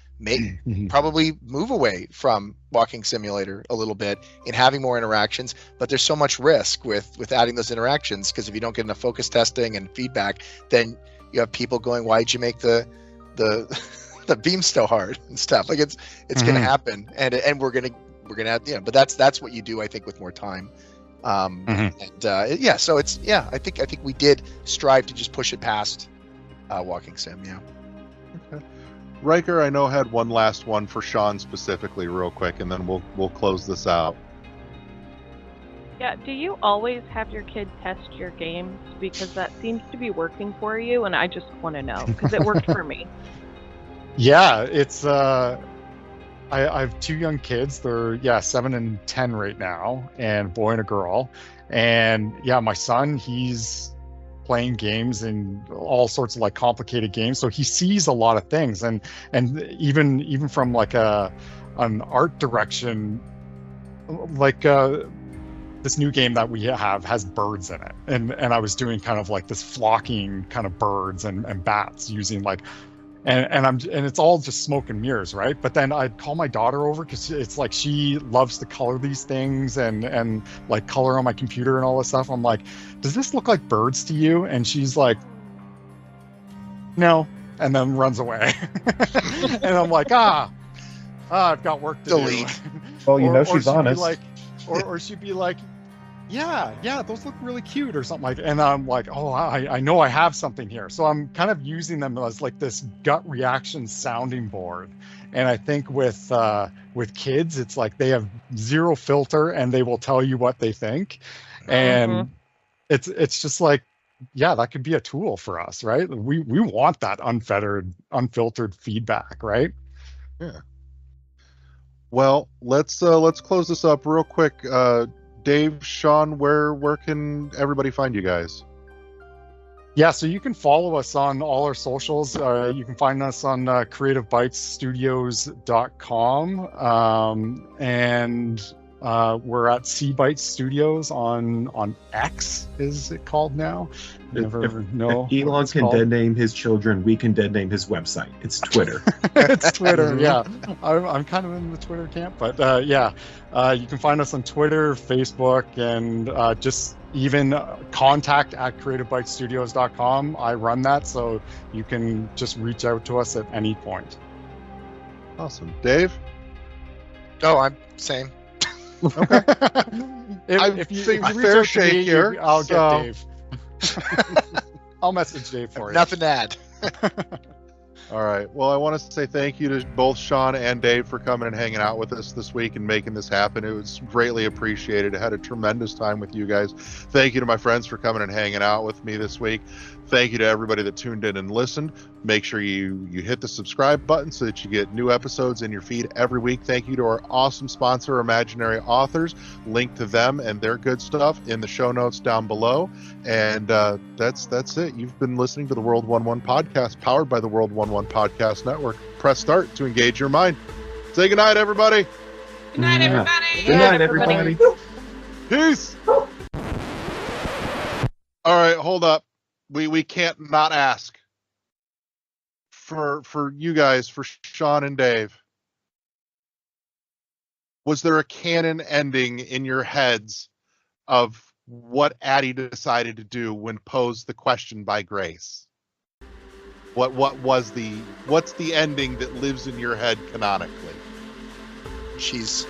[SPEAKER 8] Probably move away from walking simulator a little bit in having more interactions, but there's so much risk with adding those interactions, because if you don't get enough focus testing and feedback, then you have people going, why'd you make the beam so hard and stuff. Like it's gonna happen, and we're gonna have, but that's what you do, I think, with more time. So it's I think we did strive to just push it past walking sim.
[SPEAKER 1] Okay. Riker, I know, had one last one for Sean specifically, real quick, and then we'll close this out.
[SPEAKER 11] Yeah, do you always have your kid test your games? Because that seems to be working for you, and I just want to know, because it worked for me.
[SPEAKER 6] Yeah, it's I have 2 young kids. They're 7 and 10 right now, and a boy and a girl. And my son, he's playing games and all sorts of like complicated games, so he sees a lot of things, and even from like an art direction, like this new game that we have has birds in it, and I was doing kind of like this flocking kind of birds and bats using like, and it's all just smoke and mirrors, right? But then I'd call my daughter over, because it's like she loves to color these things and like color on my computer and all this stuff. I'm like, does this look like birds to you? And she's like, no, and then runs away. And I'm like, I've got work to do.
[SPEAKER 10] Well, she's honest.
[SPEAKER 6] Or she'd be like, yeah, those look really cute or something like that. And I'm like, I know I have something here. So I'm kind of using them as like this gut reaction sounding board. And I think with kids, it's like they have zero filter and they will tell you what they think. And it's just like, that could be a tool for us, right? We want that unfiltered feedback, right?
[SPEAKER 1] Yeah. Well, let's close this up real quick. Dave, Sean, where can everybody find you guys?
[SPEAKER 6] Yeah, so you can follow us on all our socials. You can find us on creativebytesstudios.com, and we're at Bytes Studios on X, is it called now?
[SPEAKER 10] If Elon can dead name his children, we can dead name his website. It's Twitter.
[SPEAKER 6] It's Twitter, yeah. I'm kind of in the Twitter camp, but you can find us on Twitter, Facebook, and just even contact at creativebytesstudios.com. I run that, so you can just reach out to us at any point.
[SPEAKER 1] Awesome. Dave?
[SPEAKER 8] Oh, I'm same.
[SPEAKER 1] Okay.
[SPEAKER 6] if you
[SPEAKER 1] fair shake here.
[SPEAKER 6] I'll get Dave. I'll message Dave for you.
[SPEAKER 8] Nothing to add.
[SPEAKER 1] All right. Well, I want to say thank you to both Sean and Dave for coming and hanging out with us this week and making this happen. It was greatly appreciated. I had a tremendous time with you guys. Thank you to my friends for coming and hanging out with me this week. Thank you to everybody that tuned in and listened. Make sure you hit the subscribe button so that you get new episodes in your feed every week. Thank you to our awesome sponsor, Imaginary Authors. Link to them and their good stuff in the show notes down below. And that's it. You've been listening to the World 1-1 podcast, powered by the World 1-1 Podcast Network. Press start to engage your mind. Say goodnight, everybody.
[SPEAKER 4] Good night, everybody.
[SPEAKER 10] Good night, everybody.
[SPEAKER 1] Peace. All right, hold up. We can't not ask for you guys, for Sean and Dave. Was there a canon ending in your heads of what Addie decided to do when posed the question by Grace? What's the ending that lives in your head canonically?
[SPEAKER 8] She's